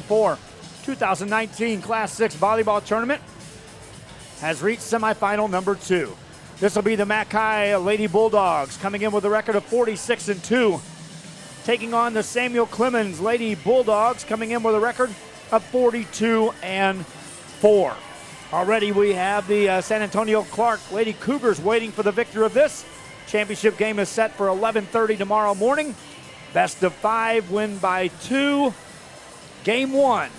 4 2019 Class 6 volleyball tournament has reached semifinal number 2. This will be the McAllen Lady Bulldogs coming in with a record of 46-2, taking on the Samuel Clemens Lady Bulldogs coming in with a record of 42-4. Already we have the San Antonio Clark Lady Cougars waiting for the victor of this. Championship game is set for 11:30 tomorrow morning. Best of 5, win by 2. Game 1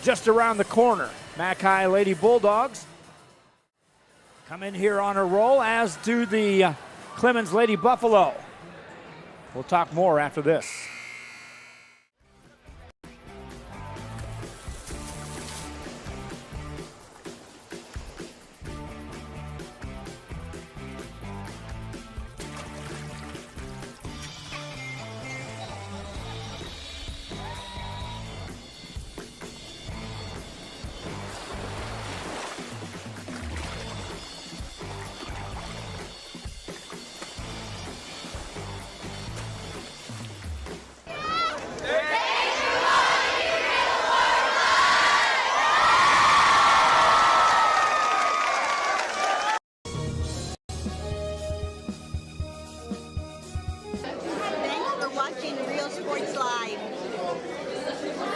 just around the corner. McAllen Lady Bulldogs come in here on a roll, as do the Clemens Lady Buffalo. We'll talk more after this.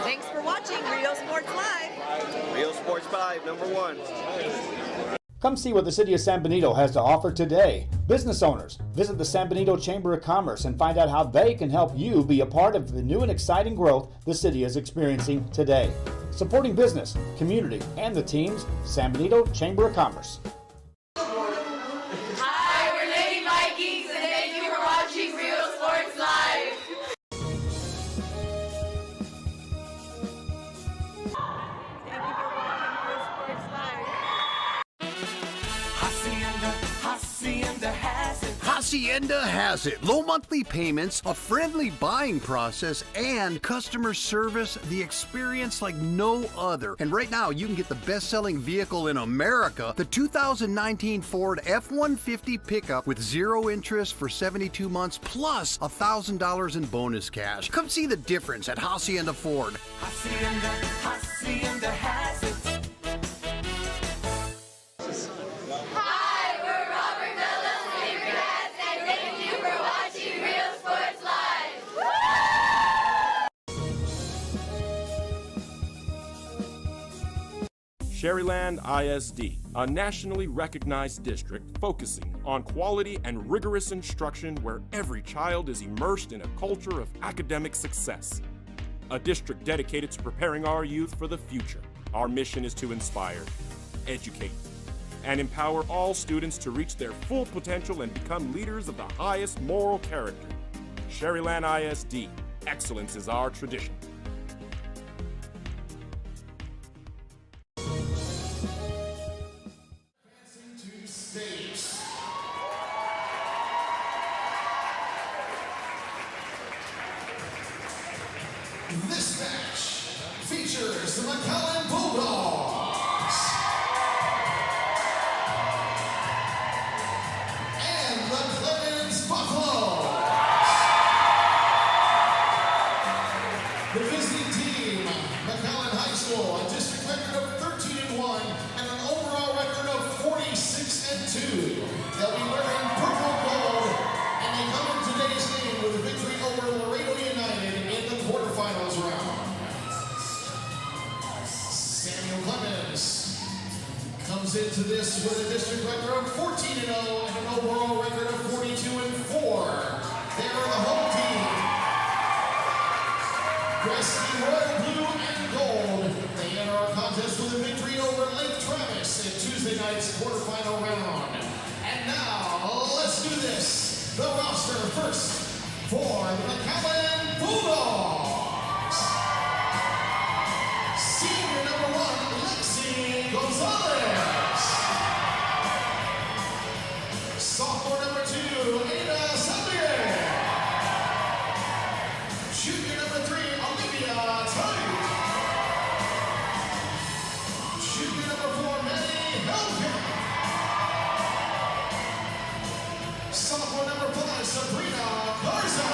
Thanks for watching Real Sports Live. Real Sports 5, number 1. Come see what the City of San Benito has to offer today. Business owners, visit the San Benito Chamber of Commerce and find out how they can help you be a part of the new and exciting growth the city is experiencing today. Supporting business, community, and the teams, San Benito Chamber of Commerce. Hi, we're Lady Vikings, and thank you for watching Real Sports Live. Hacienda has it. Low monthly payments, a friendly buying process, and customer service, the experience like no other. And right now, you can get the best-selling vehicle in America, the 2019 Ford F-150 pickup with 0 interest for 72 months plus $1,000 in bonus cash. Come see the difference at Hacienda Ford. Hacienda has it. Sherryland ISD, a nationally recognized district focusing on quality and rigorous instruction where every child is immersed in a culture of academic success. A district dedicated to preparing our youth for the future. Our mission is to inspire, educate, and empower all students to reach their full potential and become leaders of the highest moral character. Sherryland ISD, excellence is our tradition. This match features the McAllen Bulldogs and the Clemens Buffaloes. The visiting team, McAllen High School, a district record of 13-1 and an overall record of 46-2. They'll be wearing purple gold, and they come in today's game with a victory over Laredo United in the quarterfinals round. Samuel Clemens comes into this with a district record of 14-0 and an overall record of 42-4. They are the home team. Dressed in royal blue and gold, they enter our contest with a victory over Lake Travis in Tuesday night's quarterfinal round. And now, let's do this. The roster first for the McAllen Bulldogs. Senior number 1, Lexi Gonzalez. Sophomore number 2, Ada Sabier. Junior number 3, Olivia Tite. Junior number 4, Maddie Helkamp. Sophomore number 5, Sabrina Garza.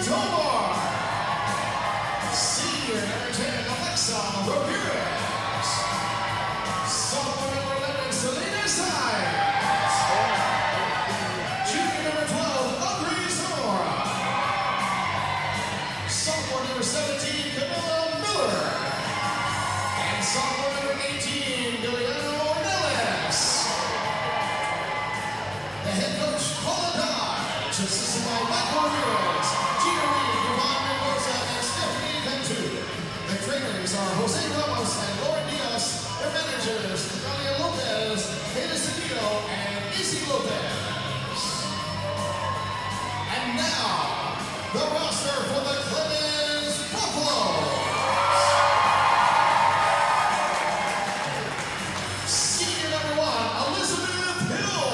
Tomar. Senior number 10, Alexa Ramirez. Sophomore number 11, Selena Saenz. Junior number 12, Audrey Zamora. Sophomore number 17, Camilla Miller. And sophomore number 18, Juliana Ornelas. The head coach, Paula Dodge, assisted by Michael Ramirez, Gina Reed, Yvonne Mendoza, and Stephanie Ventu. The trainers are Jose Ramos and Lauren Diaz. Their managers, Natalia Lopez, Hayden Seguido, and Izzy Lopez. And now, the roster for the Clemens Buffalo. Senior number 1, Elizabeth Hill.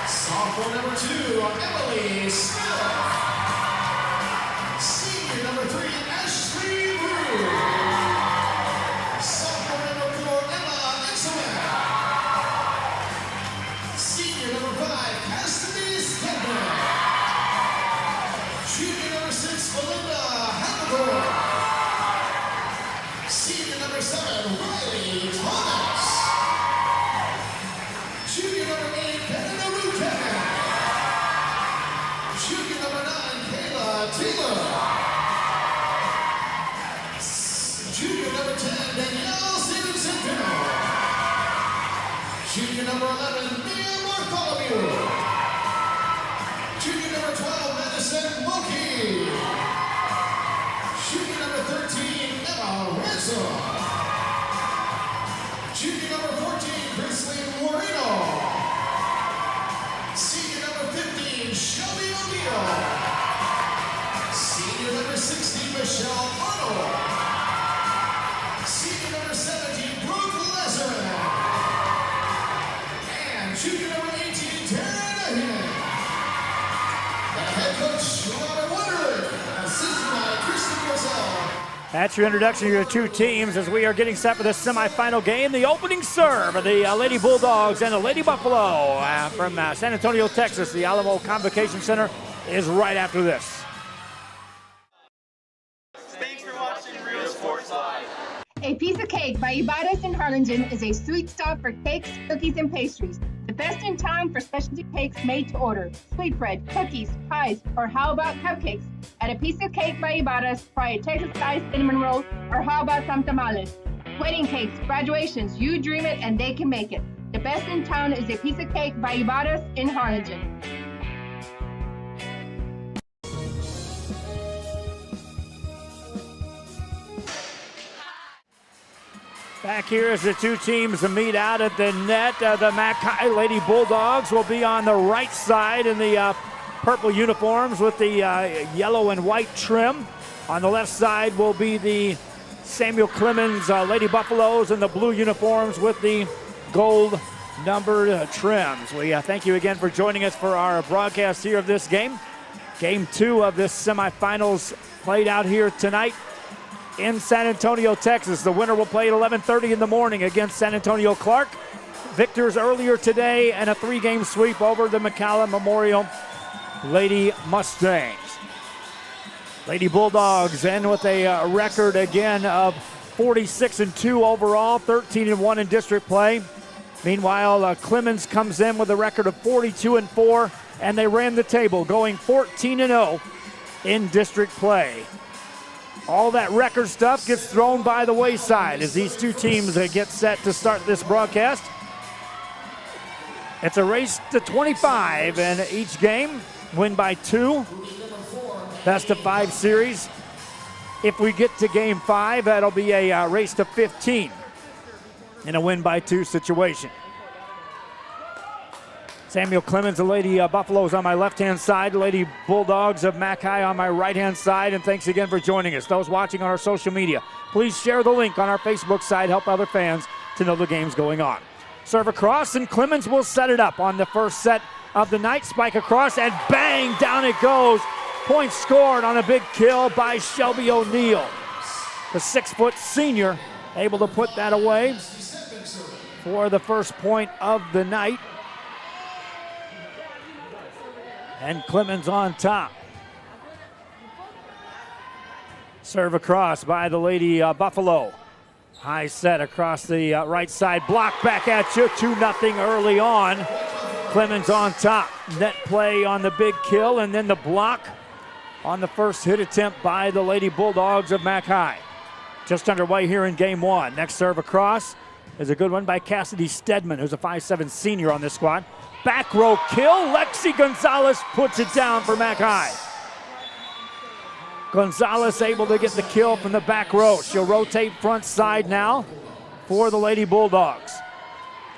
Sophomore number 2, Emily Smith. Senior number 3, Ashley Rue. Sophomore number 4, Emma Exelman. Senior number 5, Cassidy Stedman. Junior number 6, Melinda Hathaway. Senior number 7, Riley Thomas. Junior number 8, Canada Rutan. Junior number 9, Kayla Taylor. Junior number 10, Danielle Stevenson. Junior number 11, Mia Bartholomew. Junior number 12, Madison Wilkie. Junior number 13, Emma Ransom. Junior number 14, Chrislyn Moreno. Senior number 15, Shelby O'Neill. Senior number 16, Michelle Arnold. Senior number 17, Brooke Lesser. And junior number 18, Taryn Ahin. The head coach, Robert Wonderland, assisted by Kristen Roselle. That's your introduction to your two teams as we are getting set for the semifinal game. The opening serve of the Lady Bulldogs and the Lady Buffalo from San Antonio, Texas. The Alamo Convocation Center is right after this. Thanks for watching Real Sports Live. A Piece of Cake by Ibadas in Harlingen is a sweet stop for cakes, cookies, and pastries. The best in town for specialty cakes made to order. Sweetbread, cookies, pies, or how about cupcakes? At A Piece of Cake by Ibadas, try a Texas-style cinnamon roll, or how about some tamales? Wedding cakes, graduations, you dream it and they can make it. The best in town is A Piece of Cake by Ibadas in Harlingen. Back here as the two teams meet out at the net. The McAllen Lady Bulldogs will be on the right side in the purple uniforms with the yellow and white trim. On the left side will be the Samuel Clemens Lady Buffaloes in the blue uniforms with the gold numbered trims. We thank you again for joining us for our broadcast here of this game. Game 2 of this semifinals played out here tonight in San Antonio, Texas. The winner will play at 11:30 in the morning against San Antonio Clark. Victors earlier today and a 3-game sweep over the McAllen Memorial Lady Mustangs. Lady Bulldogs end with a record again of 46-2 overall, 13-1 in district play. Meanwhile, Clemens comes in with a record of 42-4, and they ran the table, going 14-0 in district play. All that record stuff gets thrown by the wayside as these two teams get set to start this broadcast. It's a race to 25 in each game, win by 2, best of 5 series. If we get to game 5, that'll be a race to 15 in a win by 2 situation. Samuel Clemens, the Lady Buffaloes on my left-hand side, Lady Bulldogs of McAllen on my right-hand side, and thanks again for joining us. Those watching on our social media, please share the link on our Facebook site, help other fans to know the game's going on. Serve across, and Clemens will set it up on the first set of the night. Spike across, and bang, down it goes. Point scored on a big kill by Shelby O'Neill. The 6-foot senior able to put that away for the first point of the night. And Clemens on top. Serve across by the Lady Buffalo. High set across the right side. Block back at you. 2-0 early on. Clemens on top. Net play on the big kill, and then the block on the first hit attempt by the Lady Bulldogs of Mac High. Just underway here in game one. Next serve across is a good one by Cassidy Stedman, who's a 5'7" senior on this squad. Back row kill. Lexi Gonzalez puts it down for Mac High. Gonzalez able to get the kill from the back row. She'll rotate front side now for the Lady Bulldogs.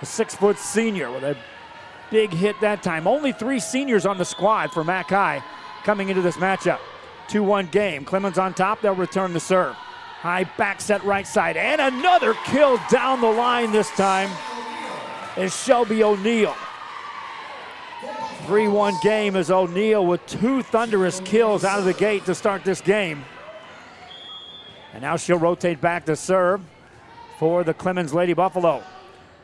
A 6' senior with a big hit that time. Only 3 seniors on the squad for Mac High coming into this matchup. 2-1 game. Clemens on top. They'll return the serve. High back set right side. And another kill down the line this time is Shelby O'Neal. 3-1 game as O'Neal with 2 thunderous kills out of the gate to start this game. And now she'll rotate back to serve for the Clemens Lady Buffalo.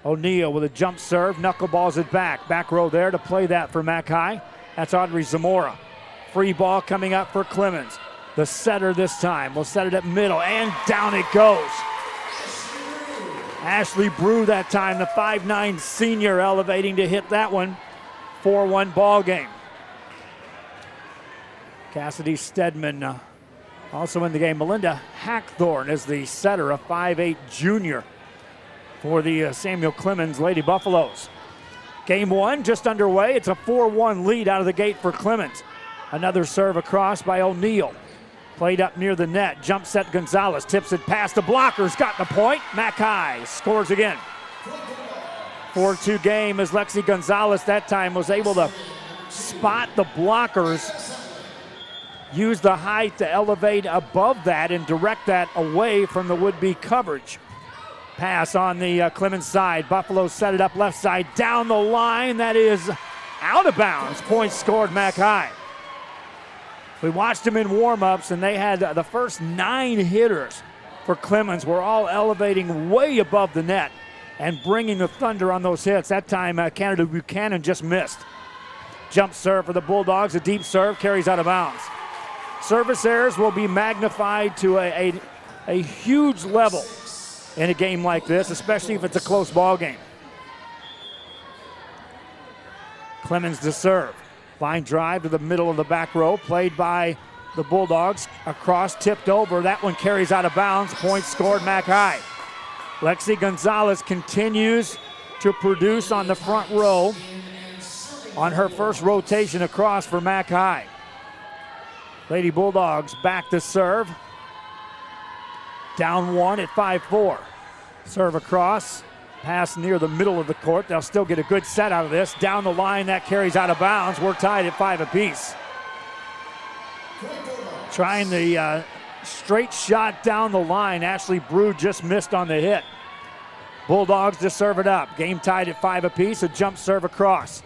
O'Neal with a jump serve, knuckleballs it back. Back row there to play that for Mac High. That's Audrey Zamora. Free ball coming up for Clemens. The setter this time will set it at middle, and down it goes. Ashley Brew that time, the 5'9" senior, elevating to hit that one. 4-1 ball game. Cassidy Stedman also in the game. Melinda Hackthorne is the setter, a 5'8" junior for the Samuel Clemens Lady Buffaloes. Game one just underway. It's a 4-1 lead out of the gate for Clemens. Another serve across by O'Neal. Played up near the net. Jump set Gonzalez. Tips it past the blockers. Got the point. Mac High scores again. 4-2 game as Lexi Gonzalez that time was able to spot the blockers, use the height to elevate above that and direct that away from the would-be coverage. Pass on the Clemens side. Buffalo set it up left side down the line. That is out of bounds. Point scored Mac High. We watched them in warm-ups, and they had the first 9 hitters for Clemens were all elevating way above the net and bringing the thunder on those hits. That time, Canada Buchanan just missed. Jump serve for the Bulldogs. A deep serve carries out of bounds. Service errors will be magnified to a huge level in a game like this, especially if it's a close ball game. Clemens to serve. Line drive to the middle of the back row, played by the Bulldogs. Across, tipped over. That one carries out of bounds. Point scored Mac High. Lexi Gonzalez continues to produce on the front row on her first rotation across for Mac High. Lady Bulldogs back to serve. Down 1 at 5-4. Serve across. Pass near the middle of the court. They'll still get a good set out of this. Down the line, that carries out of bounds. We're tied at 5 apiece. Trying the straight shot down the line. Ashley Brew just missed on the hit. Bulldogs to serve it up. Game tied at 5 apiece. A jump serve across.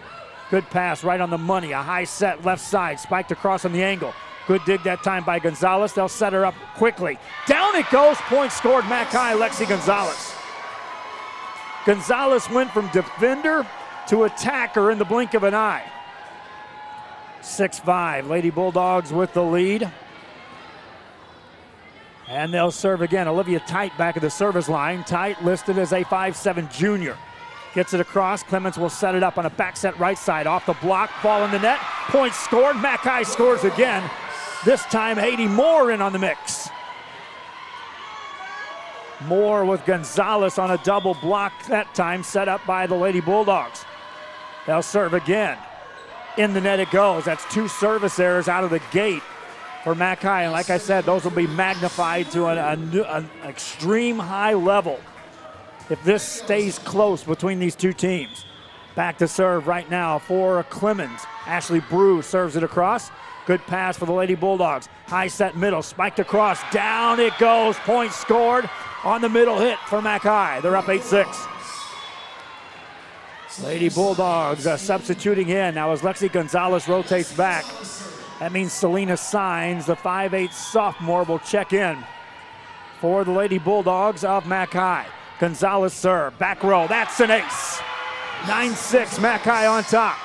Good pass right on the money. A high set left side. Spiked across on the angle. Good dig that time by Gonzalez. They'll set her up quickly. Down it goes. Point scored Mac High. Lexi Gonzalez. Gonzalez went from defender to attacker in the blink of an eye. 6-5. Lady Bulldogs with the lead. And they'll serve again. Olivia Tite back at the service line. Tite listed as a 5'7" junior. Gets it across. Clemens will set it up on a back set right side. Off the block. Ball in the net. Point scored. Mac High scores again. This time Haiti Moore in on the mix. Moore with Gonzalez on a double block that time, set up by the Lady Bulldogs. They'll serve again. In the net it goes. That's 2 service errors out of the gate for Mac High. And like I said, those will be magnified to an extreme high level if this stays close between these two teams. Back to serve right now for Clemens. Ashley Brew serves it across. Good pass for the Lady Bulldogs. High set middle, spiked across. Down it goes. Point scored on the middle hit for Mac High. They're up 8-6. Lady Bulldogs substituting in. Now as Lexi Gonzalez rotates back, that means Selena Signs, the 5'8" sophomore, will check in for the Lady Bulldogs of Mac High. Gonzalez serve. Back row. That's an ace. 9-6. Mac High on top.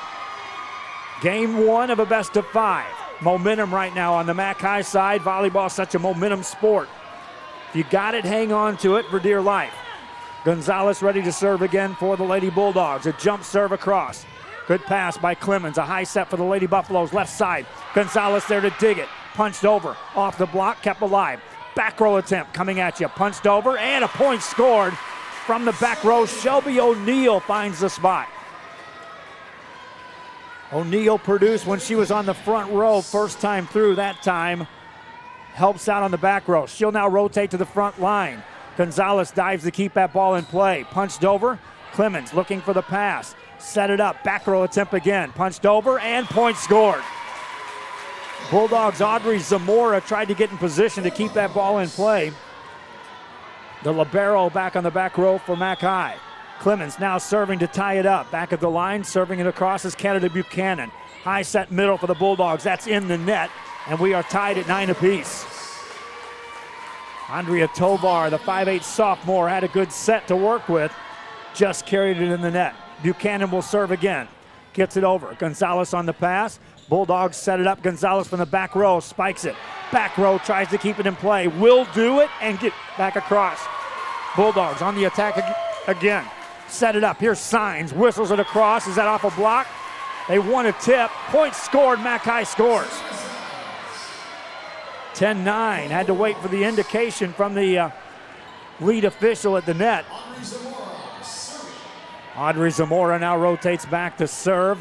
Game 1 of a best-of-5. Momentum right now on the Mac High side. Volleyball is such a momentum sport. If you got it, hang on to it for dear life. Gonzalez ready to serve again for the Lady Bulldogs. A jump serve across. Good pass by Clemens. A high set for the Lady Buffaloes. Left side. Gonzalez there to dig it. Punched over. Off the block. Kept alive. Back row attempt coming at you. Punched over. And a point scored from the back row. Shelby O'Neill finds the spot. O'Neill produced when she was on the front row. First time through that time. Helps out on the back row. She'll now rotate to the front line. Gonzalez dives to keep that ball in play. Punched over. Clemens looking for the pass. Set it up. Back row attempt again. Punched over and point scored. Bulldogs Audrey Zamora tried to get in position to keep that ball in play. The libero back on the back row for Mac High. Clemens now serving to tie it up. Back at the line, serving it across is Canada Buchanan. High set middle for the Bulldogs. That's in the net, and we are tied at 9 apiece. Andrea Tovar, the 5'8 sophomore, had a good set to work with. Just carried it in the net. Buchanan will serve again. Gets it over. Gonzalez on the pass. Bulldogs set it up. Gonzalez from the back row spikes it. Back row tries to keep it in play. Will do it and get back across. Bulldogs on the attack again. Set it up. Here's Signs. Whistles it across. Is that off a block? They won a tip. Point scored. Mac High scores. 10-9. Had to wait for the indication from the lead official at the net. Audrey Zamora now rotates back to serve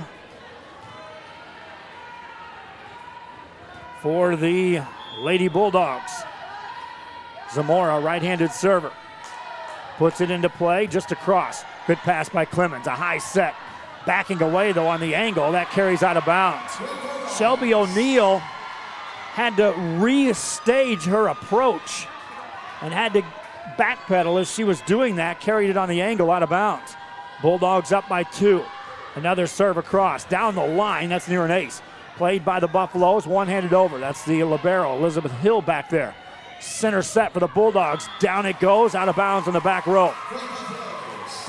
for the Lady Bulldogs. Zamora, right-handed server. Puts it into play just across. Good pass by Clemens. A high set. Backing away, though, on the angle. That carries out of bounds. Shelby O'Neill had to restage her approach and had to backpedal as she was doing that. Carried it on the angle out of bounds. Bulldogs up by 2. Another serve across. Down the line. That's near an ace. Played by the Buffaloes. One-handed over. That's the libero, Elizabeth Hill, back there. Center set for the Bulldogs. Down it goes. Out of bounds on the back row.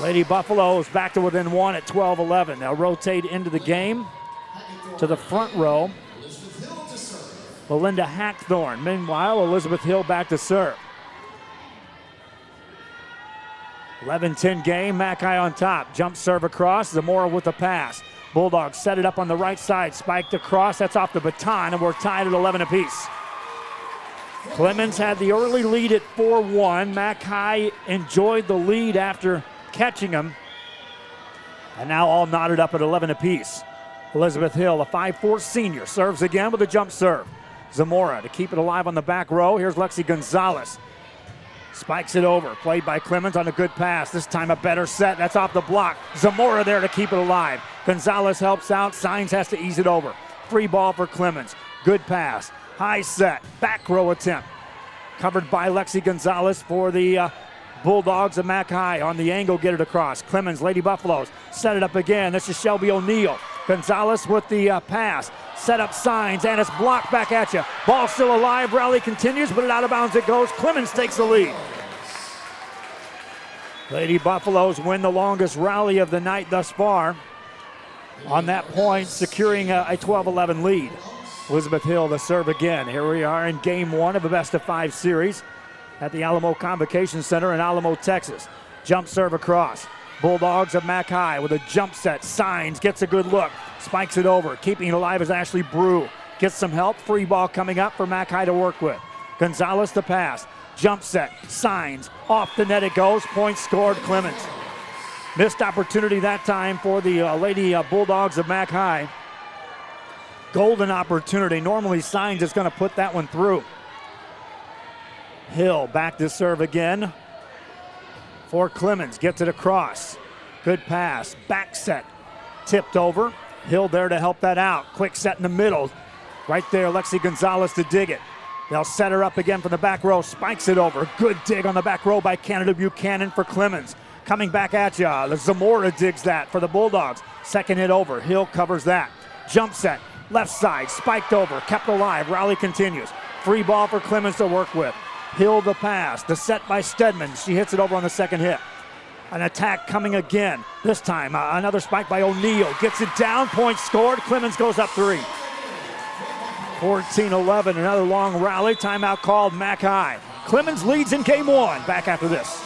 Lady Buffaloes back to within 1 at 12-11. They'll rotate into the game to the front row. Belinda Hackthorne. Meanwhile, Elizabeth Hill back to serve. 11-10 game. Mac High on top. Jump serve across. Zamora with the pass. Bulldogs set it up on the right side. Spiked across. That's off the baton, and we're tied at 11 apiece. Clemens had the early lead at 4-1. Mac High enjoyed the lead after catching him. And now all knotted up at 11 apiece. Elizabeth Hill, a 5'4 senior, serves again with a jump serve. Zamora to keep it alive on the back row. Here's Lexi Gonzalez. Spikes it over. Played by Clemens on a good pass. This time a better set. That's off the block. Zamora there to keep it alive. Gonzalez helps out. Signs has to ease it over. Free ball for Clemens. Good pass. High set. Back row attempt. Covered by Lexi Gonzalez for the Bulldogs of Mac High. On the angle, get it across. Clemens, Lady Buffaloes. Set it up again. This is Shelby O'Neill. Gonzalez with the pass. Set up Signs, and it's blocked back at you. Ball still alive. Rally continues, but out of bounds it goes. Clemens takes the lead. Lady Buffaloes win the longest rally of the night thus far. On that point, securing a 12-11 lead. Elizabeth Hill the serve again. Here we are in game 1 of a best-of-5 series at the Alamo Convocation Center in Alamo, Texas. Jump serve across. Bulldogs of Mac High with a jump set. Signs, gets a good look. Spikes it over. Keeping it alive is Ashley Brew. Gets some help. Free ball coming up for Mac High to work with. Gonzalez the pass. Jump set. Signs. Off the net it goes. Point scored, Clemens. Missed opportunity that time for the Lady Bulldogs of Mac High. Golden opportunity. Normally Signs is going to put that one through. Hill back to serve again for Clemens. Gets it across. Good pass. Back set. Tipped over. Hill there to help that out. Quick set in the middle. Right there, Lexi Gonzalez to dig it. They'll set her up again from the back row. Spikes it over. Good dig on the back row by Canada Buchanan for Clemens. Coming back at ya. The Zamora digs that for the Bulldogs. Second hit over. Hill covers that. Jump set. Left side. Spiked over. Kept alive. Rally continues. Free ball for Clemens to work with. Hill the pass. The set by Stedman. She hits it over on the second hit. An attack coming again. This time, another spike by O'Neal. Gets it down, point scored. Clemens goes up 3. 14-11, another long rally. Timeout called, Mac High. Clemens leads in game 1. Back after this.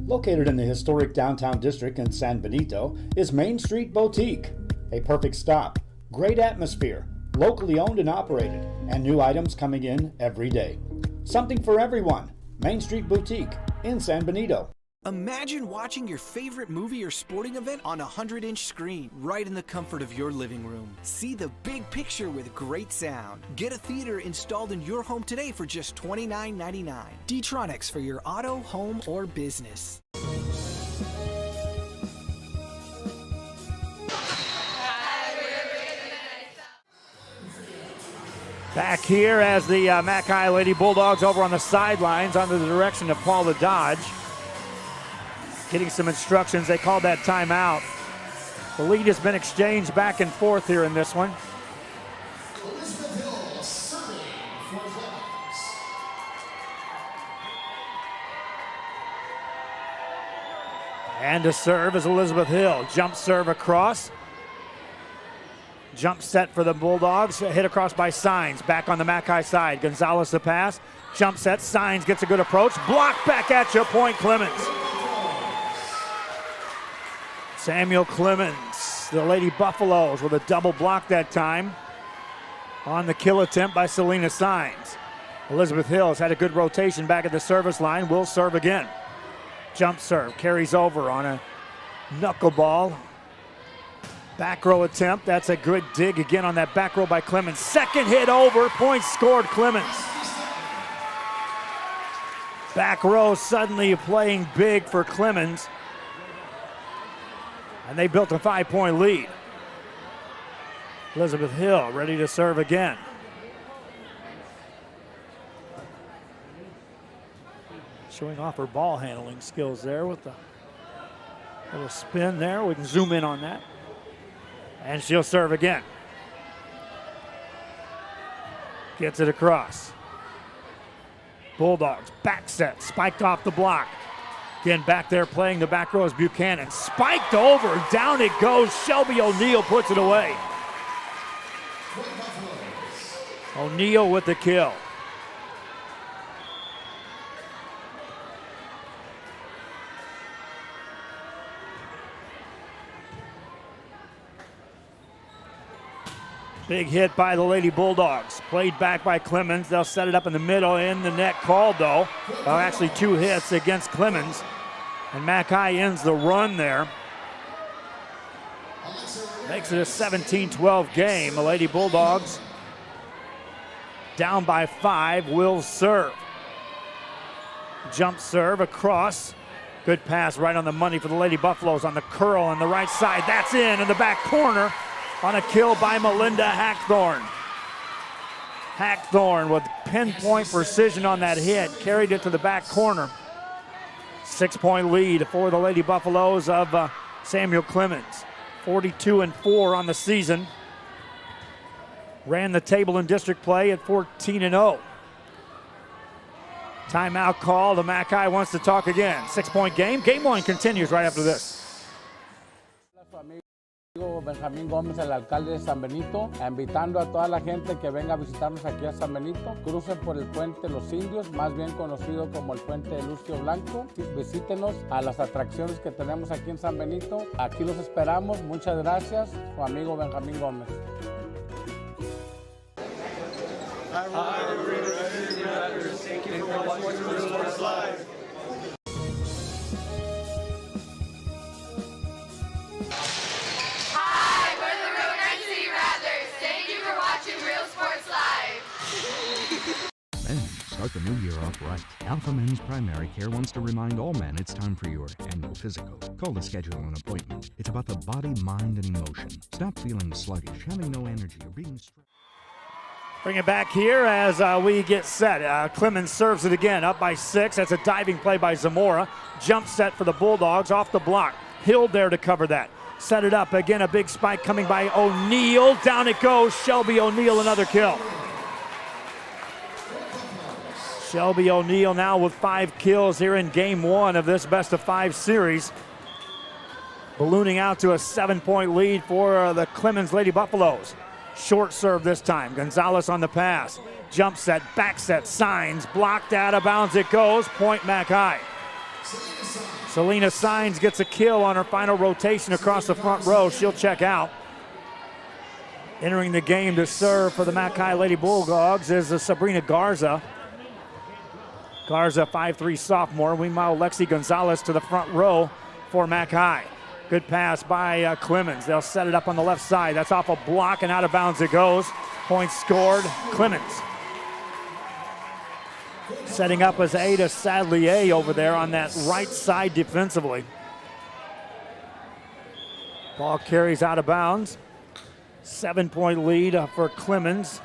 Located in the historic downtown district in San Benito is Main Street Boutique. A perfect stop, great atmosphere, locally owned and operated, and new items coming in every day. Something for everyone. Main Street Boutique in San Benito. Imagine watching your favorite movie or sporting event on a 100-inch screen, right in the comfort of your living room. See the big picture with great sound. Get a theater installed in your home today for just $29.99. D-Tronics for your auto, home, or business. Back here as the Mac High Lady Bulldogs over on the sidelines under the direction of Paula Dodge. Getting some instructions. They called that timeout. The lead has been exchanged back and forth here in this one. Elizabeth Hill serving for Clemens. And to serve is Elizabeth Hill. Jump serve across. Jump set for the Bulldogs. Hit across by Signs. Back on the Mac High side. Gonzalez the pass. Jump set. Signs gets a good approach. Blocked back at you. Point Clemens. Samuel Clemens, the Lady Buffaloes with a double block that time on the kill attempt by Selena Signs. Elizabeth Hill has had a good rotation back at the service line. Will serve again. Jump serve carries over on a knuckleball. Back row attempt. That's a good dig again on that back row by Clemens. Second hit over. Point scored, Clemens. Back row suddenly playing big for Clemens. And they built a 5-point lead. Elizabeth Hill ready to serve again. Showing off her ball handling skills there with the little spin there. We can zoom in on that. And she'll serve again. Gets it across. Bulldogs back set, spiked off the block. Again, back there playing the back row is Buchanan. Spiked over, down it goes. Shelby O'Neal puts it away. O'Neal with the kill. Big hit by the Lady Bulldogs. Played back by Clemens. They'll set it up in the middle. In the net called, though. Well, actually, 2 hits against Clemens. And Mac High ends the run there. Makes it a 17-12 game. The Lady Bulldogs down by 5. Will serve. Jump serve across. Good pass right on the money for the Lady Buffaloes on the curl on the right side. That's in the back corner. On a kill by Melinda Hackthorne. Hackthorne with pinpoint precision on that hit. Carried it to the back corner. 6-point lead for the Lady Buffaloes of Samuel Clemens. 42-4 on the season. Ran the table in district play at 14-0. Timeout call. The Mac High wants to talk again. 6-point game. Game 1 continues right after this. Benjamín Gómez, el alcalde de San Benito, invitando a toda la gente que venga a visitarnos aquí a San Benito. Crucen por el puente Los Indios, más bien conocido como el puente de Lucio Blanco. Visítenos a las atracciones que tenemos aquí en San Benito. Aquí los esperamos. Muchas gracias. Su amigo Benjamín Gómez. Start the new year off right. Alpha Men's Primary Care wants to remind all men it's time for your annual physical. Call to schedule an appointment. It's about the body, mind, and emotion. Stop feeling sluggish, having no energy, or being stressed. Bring it back here as we get set. Clemens serves it again, up by 6. That's a diving play by Zamora. Jump set for the Bulldogs off the block. Hill there to cover that. Set it up again, a big spike coming by O'Neal. Down it goes. Shelby O'Neal, another kill. Shelby O'Neill now with 5 kills here in game 1 of this best-of-5 series. Ballooning out to a 7-point lead for the Clemens Lady Buffaloes. Short serve this time. Gonzalez on the pass. Jump set, back set, Signs, blocked out of bounds it goes. Point McAllen. Selena Signs gets a kill on her final rotation across the front row. She'll check out. Entering the game to serve for the McAllen Lady Bulldogs is Sabrina Garza. Garza, 5'3" sophomore. Meanwhile, Lexi Gonzalez to the front row for McAllen. Good pass by Clemens. They'll set it up on the left side. That's off a block and out of bounds it goes. Point scored, Clemens. Setting up as Ada Sadlier over there on that right side defensively. Ball carries out of bounds. 7-point lead for Clemens.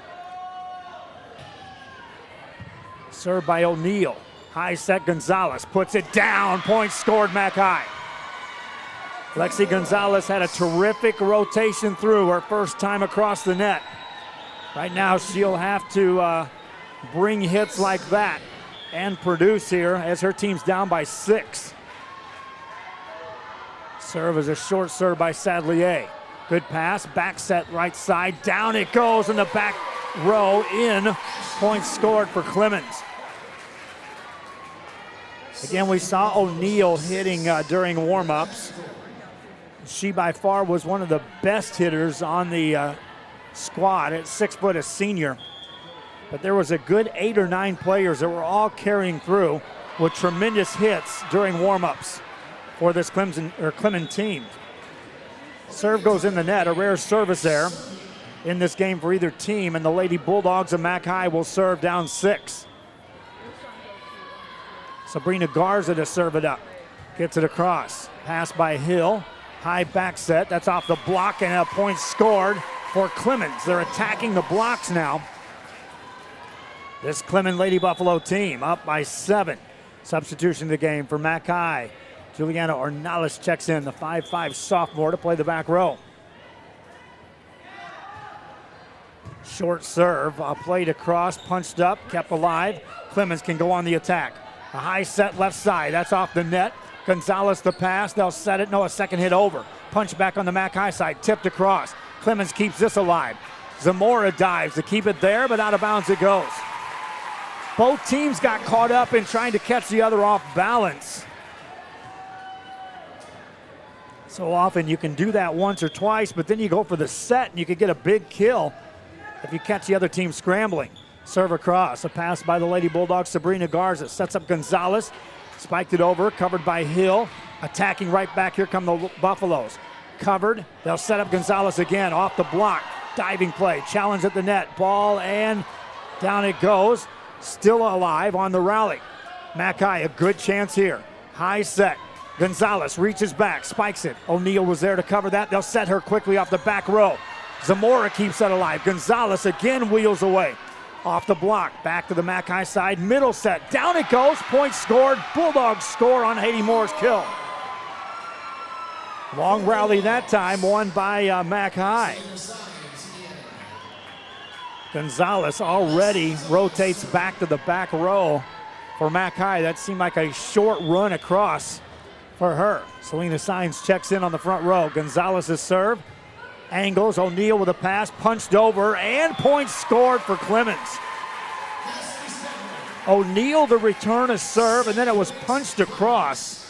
Served by O'Neill. High set Gonzalez puts it down. Point scored McAllen. Lexi Gonzalez had a terrific rotation through her first time across the net. Right now she'll have to bring hits like that and produce here as her team's down by 6. Serve is a short serve by Sadlier. Good pass, back set right side, down it goes in the back row in. Point scored for Clemens. Again, we saw O'Neill hitting during warm-ups. She by far was one of the best hitters on the squad at 6 foot, a senior. But there was a good 8 or 9 players that were all carrying through with tremendous hits during warm-ups for this Clemens team. Serve goes in the net, a rare service there in this game for either team, and the Lady Bulldogs of McAllen will serve down 6. Sabrina Garza to serve it up. Gets it across. Pass by Hill. High back set. That's off the block and a point scored for Clemens. They're attacking the blocks now. This Clemens Lady Buffalo team up by 7. Substitution of the game for McAllen. Juliana Ornales checks in, the 5'5" sophomore, to play the back row. Short serve, played across, punched up, kept alive. Clemens can go on the attack. A high set left side, that's off the net. Gonzalez the pass, they'll set it, no, a second hit over. Punch back on the McAllen side, tipped across. Clemens keeps this alive. Zamora dives to keep it there, but out of bounds it goes. Both teams got caught up in trying to catch the other off balance. So often you can do that once or twice, but then you go for the set and you can get a big kill if you catch the other team scrambling. Serve across, a pass by the Lady Bulldogs, Sabrina Garza, sets up Gonzalez, spiked it over, covered by Hill, attacking right back, here come the Buffaloes. Covered, they'll set up Gonzalez again, off the block, diving play, challenge at the net, ball and down it goes, still alive on the rally. McAllen, a good chance here, high set. Gonzalez reaches back, spikes it. O'Neill was there to cover that. They'll set her quickly off the back row. Zamora keeps that alive. Gonzalez again wheels away. Off the block, back to the McAllen side. Middle set, down it goes. Point scored. Bulldogs score on Haiti Moore's kill. Long rally that time, won by McAllen. Gonzalez already rotates back to the back row for McAllen. That seemed like a short run across for her. Selena Signs checks in on the front row. Gonzalez's serve. Angles, O'Neill with a pass, punched over, and point scored for Clemens. O'Neill to return a serve, and then it was punched across.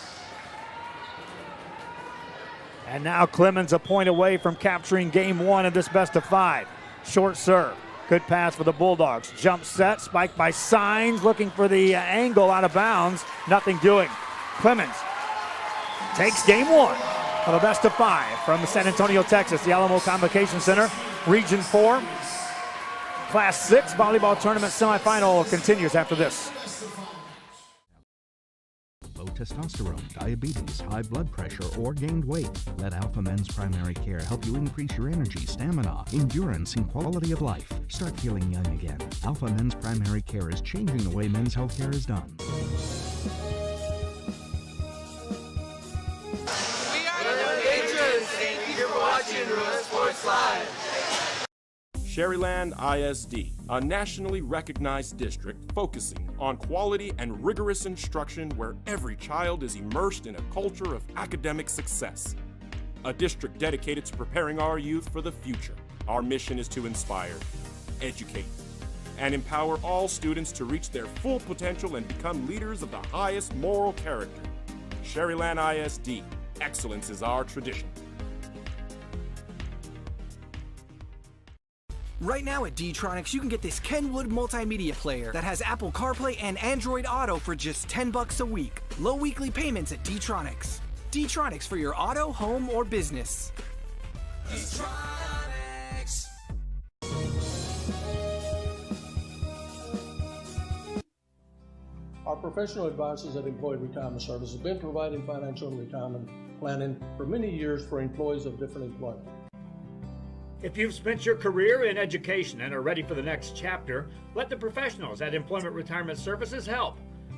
And now Clemens a point away from capturing game 1 of this best of 5. Short serve. Good pass for the Bulldogs. Jump set, spiked by Signs, looking for the angle out of bounds. Nothing doing. Clemens takes game 1 of a best of 5 from San Antonio, Texas, the Alamo Convocation Center, Region 4. Class 6 volleyball tournament semifinal continues after this. Low testosterone, diabetes, high blood pressure, or gained weight. Let Alpha Men's Primary Care help you increase your energy, stamina, endurance, and quality of life. Start feeling young again. Alpha Men's Primary Care is changing the way men's healthcare is done. Thank you for watching Real Sports Live. Sherryland ISD, a nationally recognized district focusing on quality and rigorous instruction where every child is immersed in a culture of academic success. A district dedicated to preparing our youth for the future. Our mission is to inspire, educate, and empower all students to reach their full potential and become leaders of the highest moral character. Sherryland ISD, excellence is our tradition. Right now at D-Tronics, you can get this Kenwood multimedia player that has Apple CarPlay and Android Auto for just $10 a week. Low weekly payments at D-Tronics. D-Tronics for your auto, home, or business. D-Tronics. Our professional advisors at Employee Retirement Service have been providing financial and retirement planning for many years for employees of different employment. If you've spent your career in education and are ready for the next chapter, let the professionals at Employment Retirement Services help.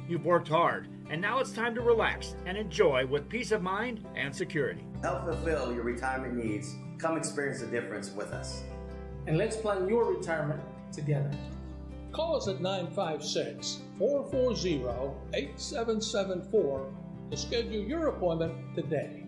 You've worked hard, and now it's time to relax and enjoy with peace of mind and security. Help fulfill your retirement needs. Come experience the difference with us. And let's plan your retirement together. Call us at 956-440-8774 to schedule your appointment today.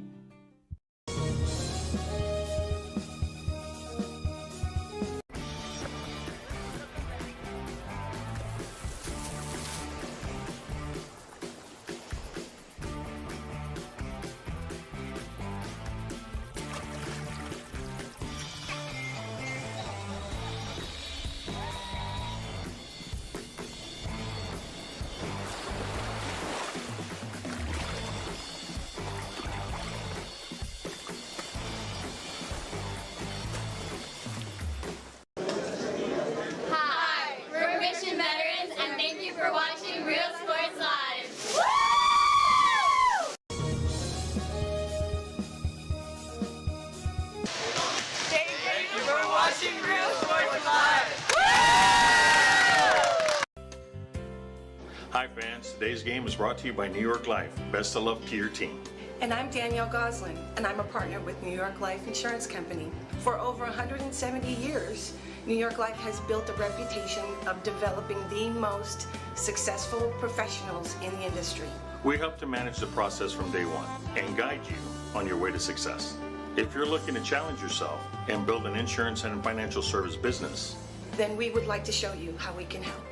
Hi fans, today's game is brought to you by New York Life. Best of luck to your team. And I'm Danielle Goslin, and I'm a partner with New York Life Insurance Company. For over 170 years, New York Life has built a reputation of developing the most successful professionals in the industry. We help to manage the process from day one and guide you on your way to success. If you're looking to challenge yourself and build an insurance and financial service business, then we would like to show you how we can help.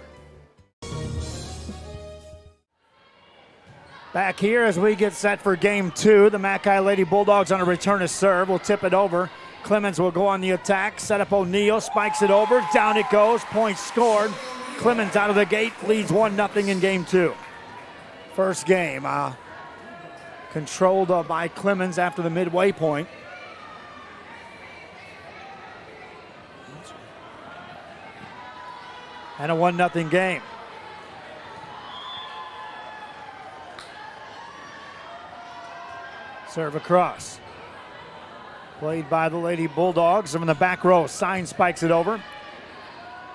Back here as we get set for game two, the McAllen Lady Bulldogs on a return to serve will tip it over. Clemens will go on the attack, set up O'Neal, spikes it over, down it goes, point scored. Clemens out of the gate, leads 1-0 in game two. First game, controlled by Clemens after the midway point. And a 1-0 game. Serve across. Played by the Lady Bulldogs from the back row. Sign spikes it over.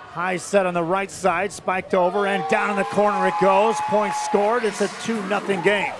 High set on the right side, spiked over, and down in the corner it goes. Point scored. It's a 2-0 game.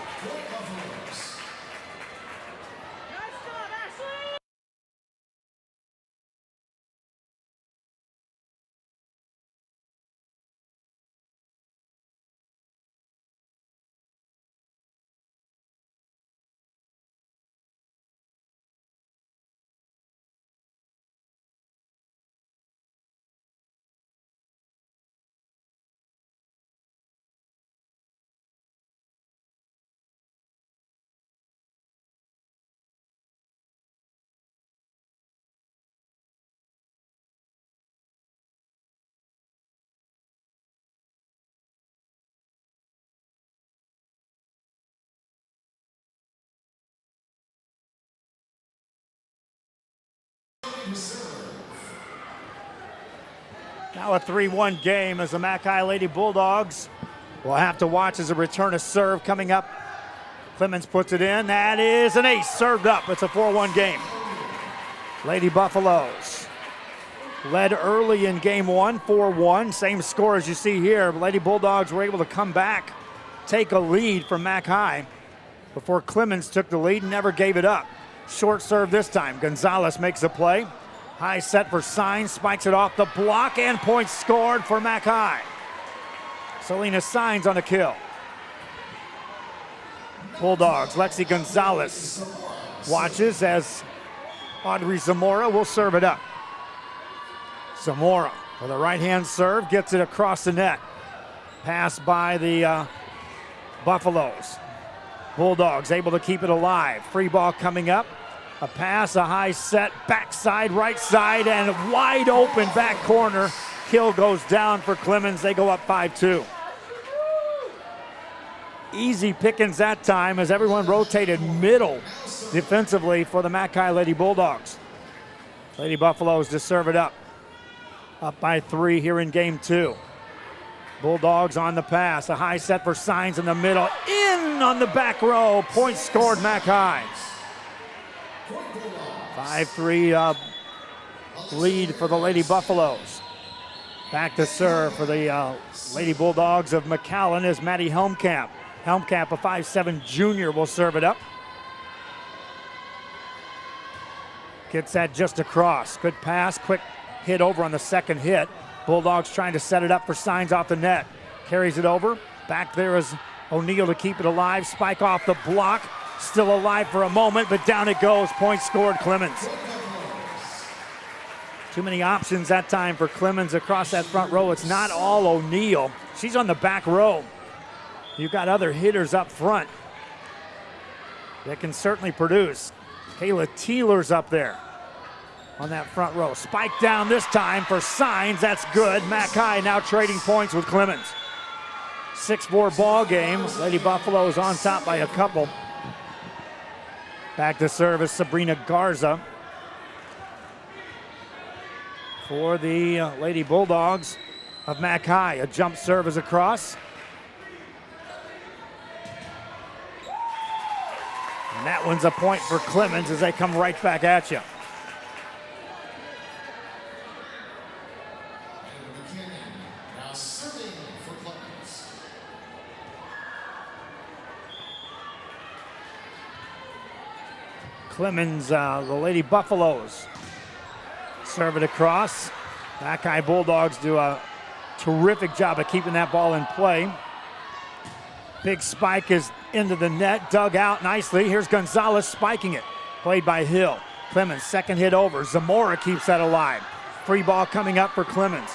Now a 3-1 game as the McAllen Lady Bulldogs will have to watch as a return of serve coming up. Clemens puts it in. That is an ace served up. It's a 4-1 game. Lady Buffaloes led early in game one, 4-1. Same score as you see here. Lady Bulldogs were able to come back, take a lead from McAllen before Clemens took the lead and never gave it up. Short serve this time. Gonzalez makes a play. High set for Signs, spikes it off the block, and points scored for Mac High. Selena Signs on the kill. Bulldogs, Lexi Gonzalez watches as Audrey Zamora will serve it up. Zamora with a right-hand serve, gets it across the net. Pass by the Buffaloes. Bulldogs able to keep it alive. Free ball coming up. A pass, a high set, backside, right side, and wide open back corner. Kill goes down for Clemens. They go up 5-2. Easy pickings that time as everyone rotated middle defensively for the Mac High Lady Bulldogs. Lady Buffaloes to serve it up. Up by 3 here in game 2. Bulldogs on the pass. A high set for Signs in the middle. In on the back row. Point scored Mac High. 5-3 lead for the Lady Buffaloes. Back to serve for the Lady Bulldogs of McAllen is Maddie Helmkamp. Helmkamp, a 5'7" junior, will serve it up. Gets that just across. Good pass, quick hit over on the second hit. Bulldogs trying to set it up for Signs off the net. Carries it over. Back there is O'Neal to keep it alive. Spike off the block. Still alive for a moment, but down it goes. Point scored, Clemens. Too many options that time for Clemens across that front row. It's not all O'Neal. She's on the back row. You've got other hitters up front that can certainly produce. Kayla Teeler's up there on that front row. Spike down this time for Signs. That's good. Mac High now trading points with Clemens. 6-4 ball game. Lady Buffaloes on top by a couple. Back to service, Sabrina Garza for the Lady Bulldogs of Mac High. A jump serve is across. And that one's a point for Clemens as they come right back at you. Now serving for Clemens. Clemens, the Lady Buffaloes serve it across. Mac High Bulldogs do a terrific job of keeping that ball in play. Big spike is into the net, dug out nicely. Here's Gonzalez spiking it. Played by Hill. Clemens, second hit over. Zamora keeps that alive. Free ball coming up for Clemens.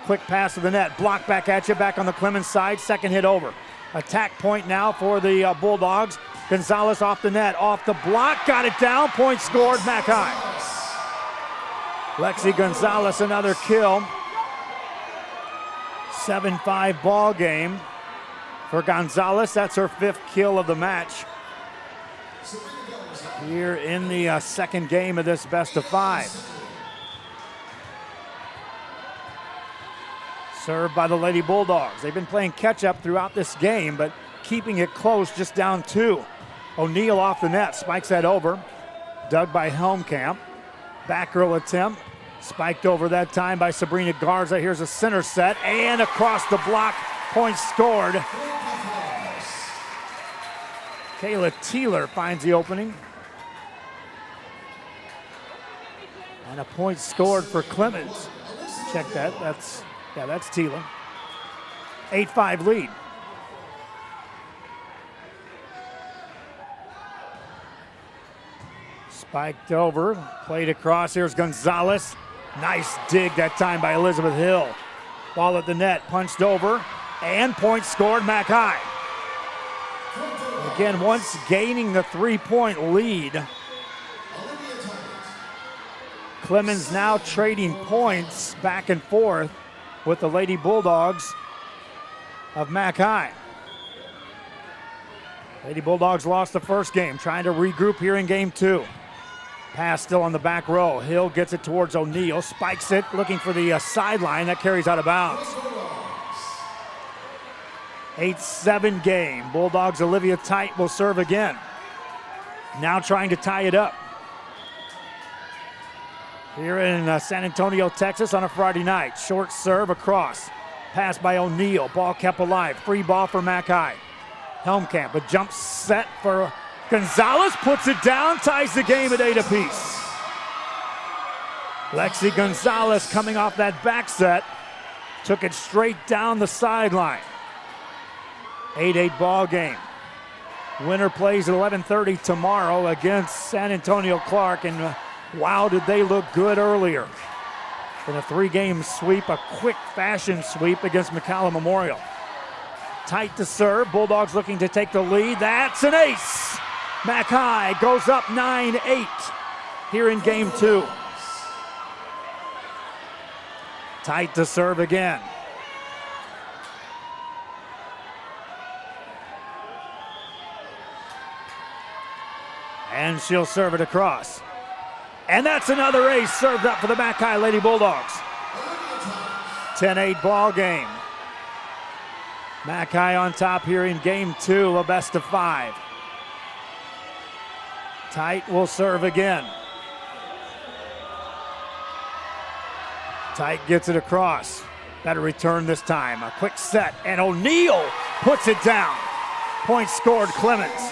Quick pass to the net. Block back at you, back on the Clemens side. Second hit over. Attack point now for the Bulldogs. Gonzalez off the net, off the block, got it down. Point scored, Mac High. Lexi Gonzalez, another kill. 7-5 ball game for Gonzalez. That's her 5th kill of the match here in the second game of this best of 5. Served by the Lady Bulldogs. They've been playing catch up throughout this game, but keeping it close, just down 2. O'Neal off the net, spikes that over. Dug by Helmkamp. Back row attempt. Spiked over that time by Sabrina Garza. Here's a center set and across the block. Point scored. Kayla Teeler finds the opening. And a point scored for Clemens. Check that. That's Teeler. 8-5 lead. Spiked over, played across. Here's Gonzalez. Nice dig that time by Elizabeth Hill. Ball at the net, punched over, and point scored, Mac High. Again, once gaining the 3-point lead, Clemens now trading points back and forth with the Lady Bulldogs of Mac High. Lady Bulldogs lost the first game, trying to regroup here in game 2. Pass still on the back row. Hill gets it towards O'Neal, spikes it, looking for the sideline. That carries out of bounds. 8-7 game. Bulldogs Olivia Tite will serve again. Now trying to tie it up. Here in San Antonio, Texas on a Friday night. Short serve across. Pass by O'Neal. Ball kept alive. Free ball for Mac High. Helmkamp, a jump set for Gonzalez, puts it down, ties the game at 8 apiece. Lexi Gonzalez coming off that back set. Took it straight down the sideline. 8-8 ball game. Winner plays at 11:30 tomorrow against San Antonio Clark. And wow, did they look good earlier. In a 3-game sweep, a quick fashion sweep against McAllen Memorial. Tight to serve. Bulldogs looking to take the lead. That's an ace. Mac High goes up 9-8 here in game 2. Tight to serve again. And she'll serve it across. And that's another ace served up for the Mac High Lady Bulldogs. 10-8 ball game. Mac High on top here in game 2, a best of 5. Tight will serve again. Tight gets it across. Better return this time. A quick set, and O'Neal puts it down. Point scored, Clemens.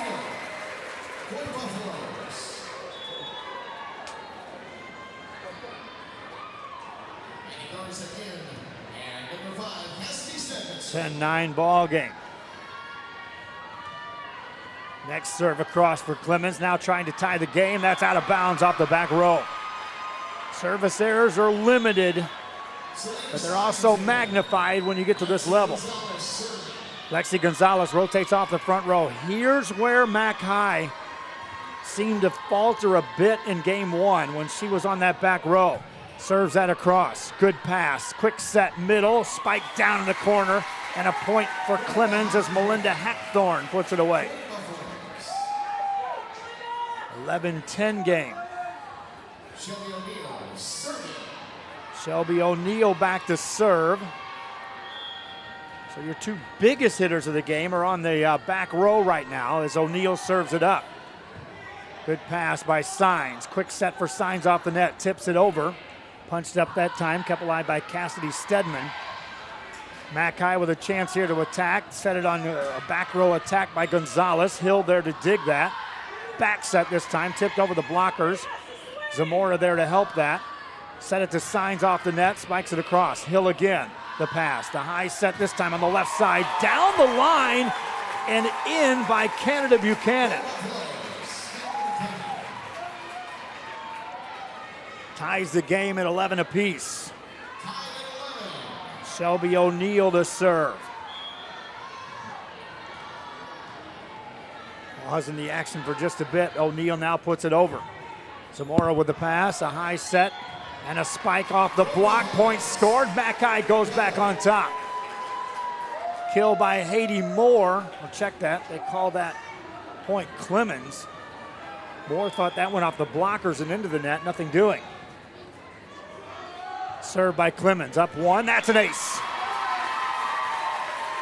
And 10-9 ball game. Next serve across for Clemens, now trying to tie the game. That's out of bounds off the back row. Service errors are limited, but they're also magnified when you get to this level. Lexi Gonzalez rotates off the front row. Here's where Mac High seemed to falter a bit in game 1 when she was on that back row. Serves that across. Good pass. Quick set middle. Spike down in the corner. And a point for Clemens as Melinda Hackthorne puts it away. 11-10 game. Shelby O'Neal back to serve. So your 2 biggest hitters of the game are on the back row right now as O'Neal serves it up. Good pass by Signs. Quick set for Signs off the net. Tips it over. Punched up that time. Kept alive by Cassidy Stedman. Mac High with a chance here to attack. Set it on a back row attack by Gonzalez. Hill there to dig that. Back set this time. Tipped over the blockers. Zamora there to help that. Set it to Signs off the net. Spikes it across. Hill again. The pass. The high set this time on the left side. Down the line and in by Canada Buchanan. Ties the game at 11 apiece. Shelby O'Neal to serve. Pausing the action for just a bit. O'Neal now puts it over. Zamora with the pass, a high set, and a spike off the block. Point scored. Mac High goes back on top. Kill by Haiti Moore. Well, check that. They call that point Clemens. Moore thought that went off the blockers and into the net. Nothing doing. Served by Clemens, up 1, that's an ace.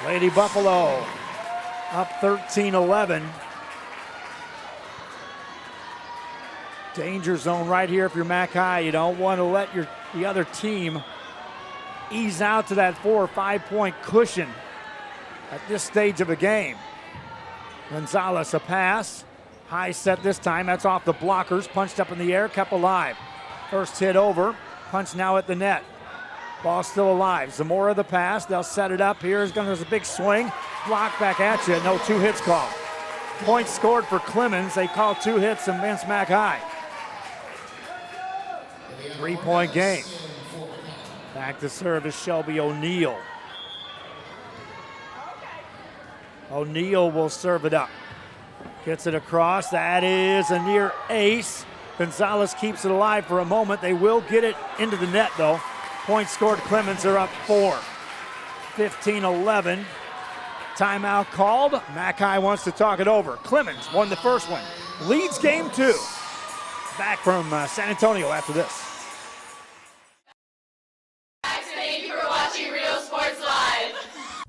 Lady Buffalo up 13-11. Danger zone right here if you're Mac High. You don't want to let the other team ease out to that 4 or 5 point cushion at this stage of the game. Gonzalez a pass, high set this time, that's off the blockers, punched up in the air, kept alive. First hit over. Punch now at the net. Ball still alive. Zamora the pass. They'll set it up. Here's a big swing. Block back at you. No 2 hits called. Point scored for Clemens. They call 2 hits against Mac High. 3-point game. Back to serve is Shelby O'Neal. O'Neal will serve it up. Gets it across. That is a near ace. Gonzalez keeps it alive for a moment. They will get it into the net, though. Point scored. Clemens are up 4. 15-11. Timeout called. Mac High wants to talk it over. Clemens won the first one. Leads game 2. Back from San Antonio after this. Thank you for watching Real Sports Live.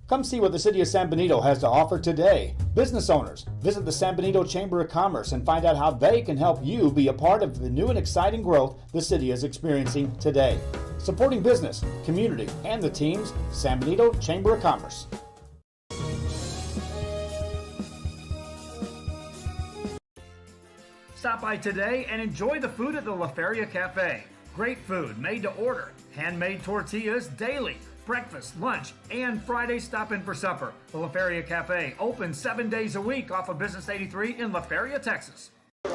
Come see what the City of San Benito has to offer today. Business owners, visit the San Benito Chamber of Commerce and find out how they can help you be a part of the new and exciting growth the city is experiencing today. Supporting business, community, and the teams, San Benito Chamber of Commerce. Stop by today and enjoy the food at the La Feria Cafe. Great food made to order. Handmade tortillas daily. Breakfast, lunch, and Friday stop in for supper. The La Feria Cafe, open 7 days a week off of Business 83 in La Feria, Texas. Hi,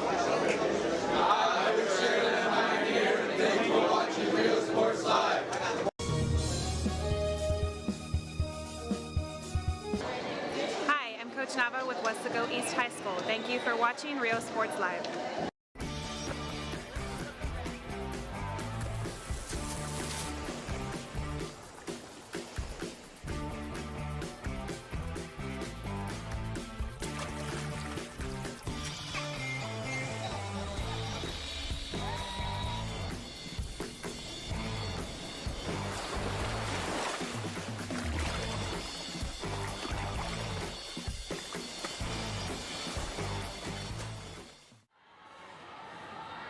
I'm Coach Nava with Westaco East High School. Thank you for watching Rio Sports Live.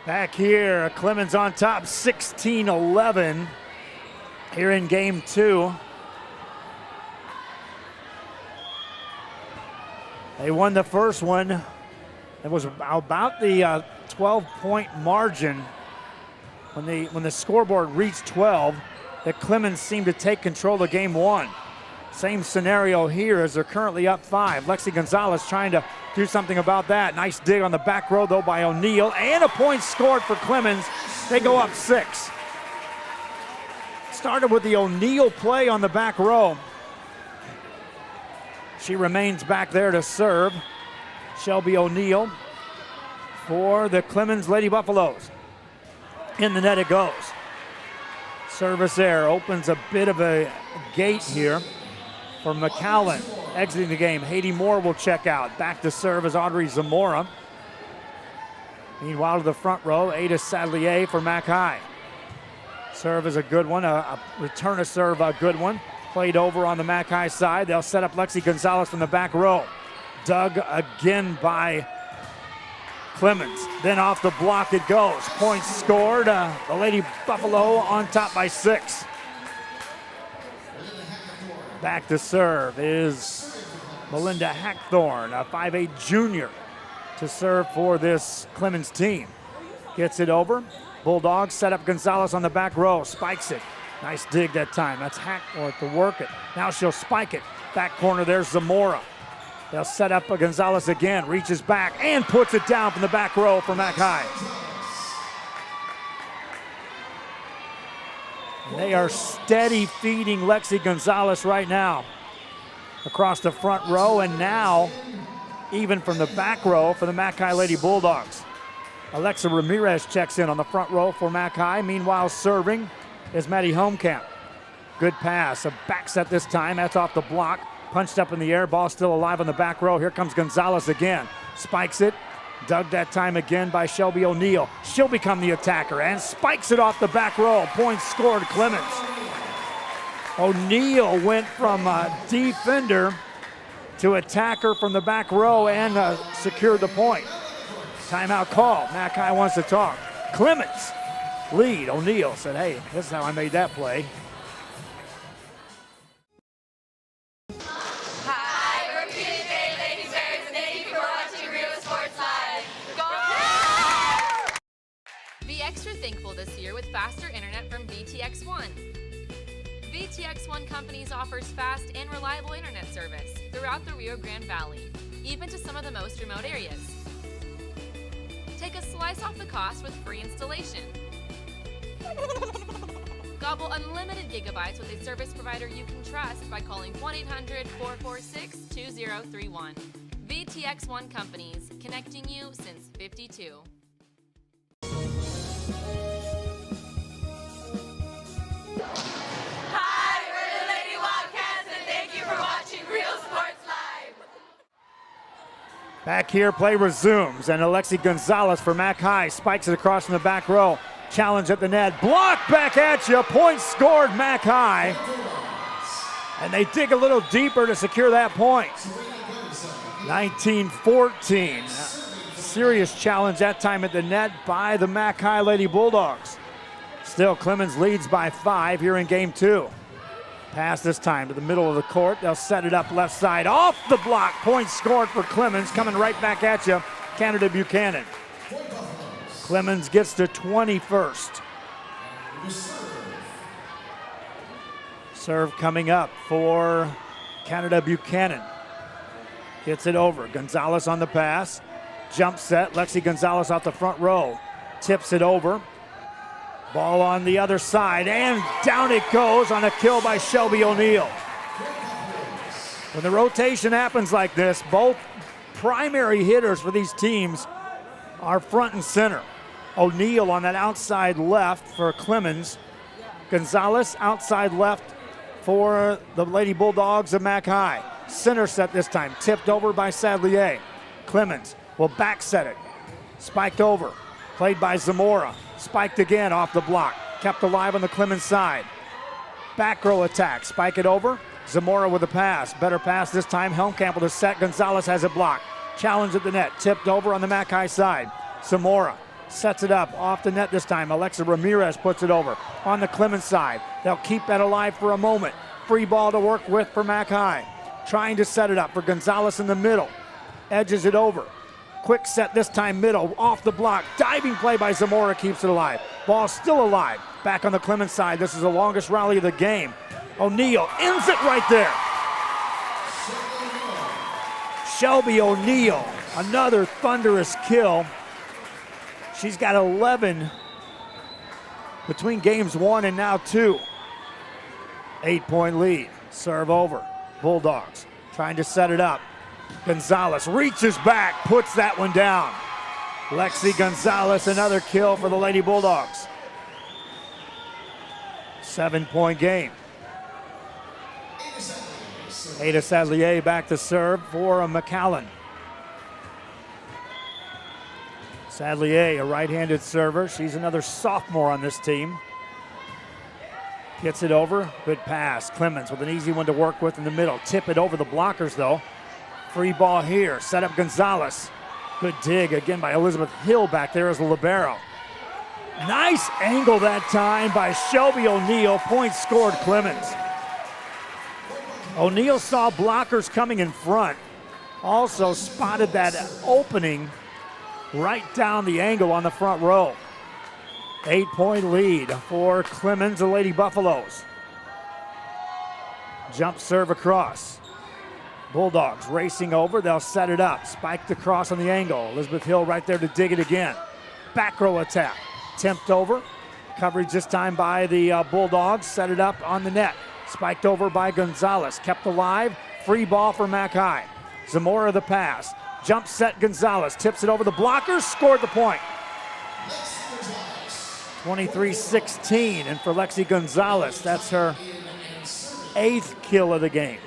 Back here, Clemens on top, 16-11 here in game 2. They won the first one. It was about the 12-point margin when the scoreboard reached 12 that Clemens seemed to take control of game 1. Same scenario here as they're currently up 5. Lexi Gonzalez trying to do something about that. Nice dig on the back row though by O'Neal, and a point scored for Clemens. They go up 6. Started with the O'Neal play on the back row. She remains back there to serve. Shelby O'Neal for the Clemens Lady Buffaloes. In the net it goes. Service there opens a bit of a gate here for McAllen. Exiting the game, Haiti Moore will check out. Back to serve is Audrey Zamora. Meanwhile to the front row, Ada Sadlier for Mac High. Serve is a good one, a return to serve a good one. Played over on the Mac High side. They'll set up Lexi Gonzalez from the back row. Dug again by Clemens. Then off the block it goes. Points scored. The Lady Buffalo on top by 6. Back to serve is Melinda Hackthorne, a 5'8 junior, to serve for this Clemens team. Gets it over. Bulldogs set up Gonzalez on the back row. Spikes it. Nice dig that time. That's Hackthorne to work it. Now she'll spike it. Back corner, there's Zamora. They'll set up Gonzalez again. Reaches back and puts it down from the back row for Mac High. They are steady feeding Lexi Gonzalez right now across the front row, and now even from the back row for the Mac High Lady Bulldogs. Alexa Ramirez checks in on the front row for Mac High. Meanwhile, serving is Maddie Homecamp. Good pass, a back set this time. That's off the block. Punched up in the air, ball still alive on the back row. Here comes Gonzalez again. Spikes it. Dug that time again by Shelby O'Neal. She'll become the attacker and spikes it off the back row. Points scored, Clemens. O'Neal went from defender to attacker from the back row and secured the point. Timeout call. Mac High wants to talk. Clemens lead. O'Neal said, hey, this is how I made that play. Thankful this year with faster internet from VTX1. VTX1 Companies offers fast and reliable internet service throughout the Rio Grande Valley, even to some of the most remote areas. Take a slice off the cost with free installation. Gobble unlimited gigabytes with a service provider you can trust by calling 1-800-446-2031. VTX1 Companies, connecting you since '52. Hi, we're the Lady Wildcats, and thank you for watching Real Sports Live. Back here, play resumes, and Alexi Gonzalez for Mac High spikes it across from the back row. Challenge at the net, block back at you. Point scored, Mac High. And they dig a little deeper to secure that point. 19-14. Serious challenge that time at the net by the Mac High Lady Bulldogs. Still, Clemens leads by 5 here in game 2. Pass this time to the middle of the court. They'll set it up left side off the block. Point scored for Clemens. Coming right back at you, Canada Buchanan. Clemens gets to 21st. Serve coming up for Canada Buchanan. Gets it over. Gonzalez on the pass. Jump set. Lexi Gonzalez off the front row. Tips it over. Ball on the other side, and down it goes on a kill by Shelby O'Neill. When the rotation happens like this, both primary hitters for these teams are front and center. O'Neill on that outside left for Clemens. Gonzalez outside left for the Lady Bulldogs of Mac High. Center set this time, tipped over by Sadlier. Clemens will back set it. Spiked over, played by Zamora. Spiked again off the block, kept alive on the Clemens side. Back row attack, spike it over. Zamora with a pass, better pass this time. Helmkamp with a set, Gonzalez has it blocked. Challenge at the net, tipped over on the Mac High side. Zamora sets it up off the net this time. Alexa Ramirez puts it over on the Clemens side. They'll keep that alive for a moment. Free ball to work with for Mac High. Trying to set it up for Gonzalez in the middle. Edges it over. Quick set this time middle, off the block. Diving play by Zamora keeps it alive. Ball still alive. Back on the Clemens side. This is the longest rally of the game. O'Neill ends it right there. Shelby O'Neill, another thunderous kill. She's got 11 between games 1 and now 2. 8-point lead. Serve over. Bulldogs trying to set it up. Gonzalez reaches back, puts that one down. Lexi Gonzalez, another kill for the Lady Bulldogs. 7-point game. Ada Sadlier back to serve for McAllen. Sadlier, a right-handed server. She's another sophomore on this team. Gets it over, good pass. Clemens with an easy one to work with in the middle. Tip it over the blockers though. Free ball here, set up Gonzalez. Good dig again by Elizabeth Hill back there as the libero. Nice angle that time by Shelby O'Neill. Point scored Clemens. O'Neill saw blockers coming in front. Also spotted that opening right down the angle on the front row. 8-point lead for Clemens, the Lady Buffaloes. Jump serve across. Bulldogs racing over, they'll set it up. Spiked across on the angle. Elizabeth Hill right there to dig it again. Back row attack. Tipped over. Coverage this time by the Bulldogs. Set it up on the net. Spiked over by Gonzalez. Kept alive. Free ball for Mac High. Zamora the pass. Jump set Gonzalez. Tips it over the blockers. Scored the point. 23-16. And for Lexi Gonzalez, that's her 8th kill of the game.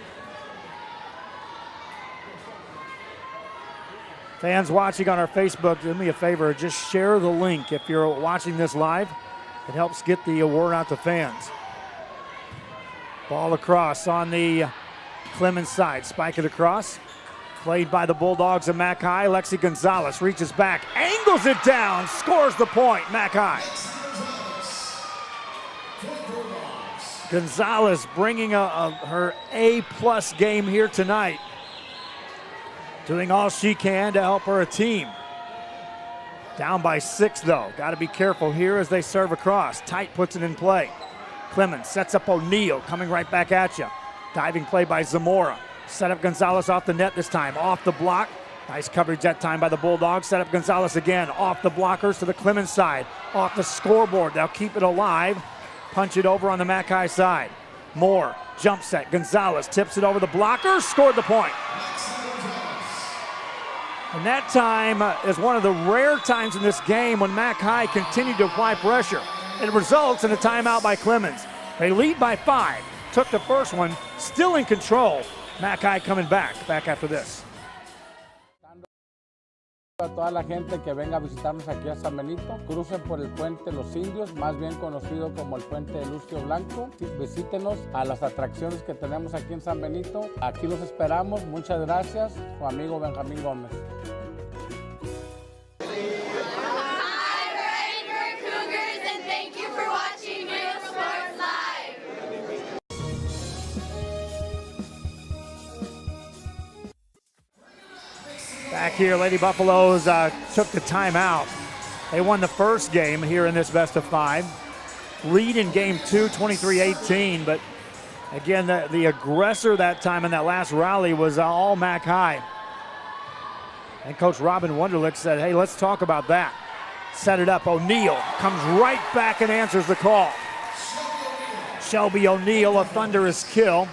Fans watching on our Facebook, do me a favor, just share the link if you're watching this live. It helps get the word out to fans. Ball across on the Clemens side. Spike it across. Played by the Bulldogs of Mac High. Lexi Gonzalez reaches back, angles it down, scores the point, Mac High. Gonzalez bringing her A+ game here tonight. Doing all she can to help her team. Down by 6 though. Got to be careful here as they serve across. Tight puts it in play. Clemens sets up O'Neill, coming right back at you. Diving play by Zamora. Set up Gonzalez off the net this time. Off the block. Nice coverage that time by the Bulldogs. Set up Gonzalez again. Off the blockers to the Clemens side. Off the scoreboard. They'll keep it alive. Punch it over on the Mac High side. Moore. Jump set. Gonzalez tips it over the blockers. Scored the point. And that time is one of the rare times in this game when Mac High continued to apply pressure. It results in a timeout by Clemens. They lead by 5. Took the first one, still in control. Mac High coming back after this. A toda la gente que venga a visitarnos aquí a San Benito, crucen por el puente Los Indios, más bien conocido como el puente de Lucio Blanco. Visítenos a las atracciones que tenemos aquí en San Benito. Aquí los esperamos. Muchas gracias. Su amigo Benjamín Gómez. Back here, Lady Buffaloes took the timeout. They won the first game here in this best of 5. lead in game 2, 23-18, but again, the aggressor that time in that last rally was all Mac High. And Coach Robin Wunderlich said, hey, let's talk about that. Set it up. O'Neal comes right back and answers the call. Shelby O'Neal, a thunderous kill.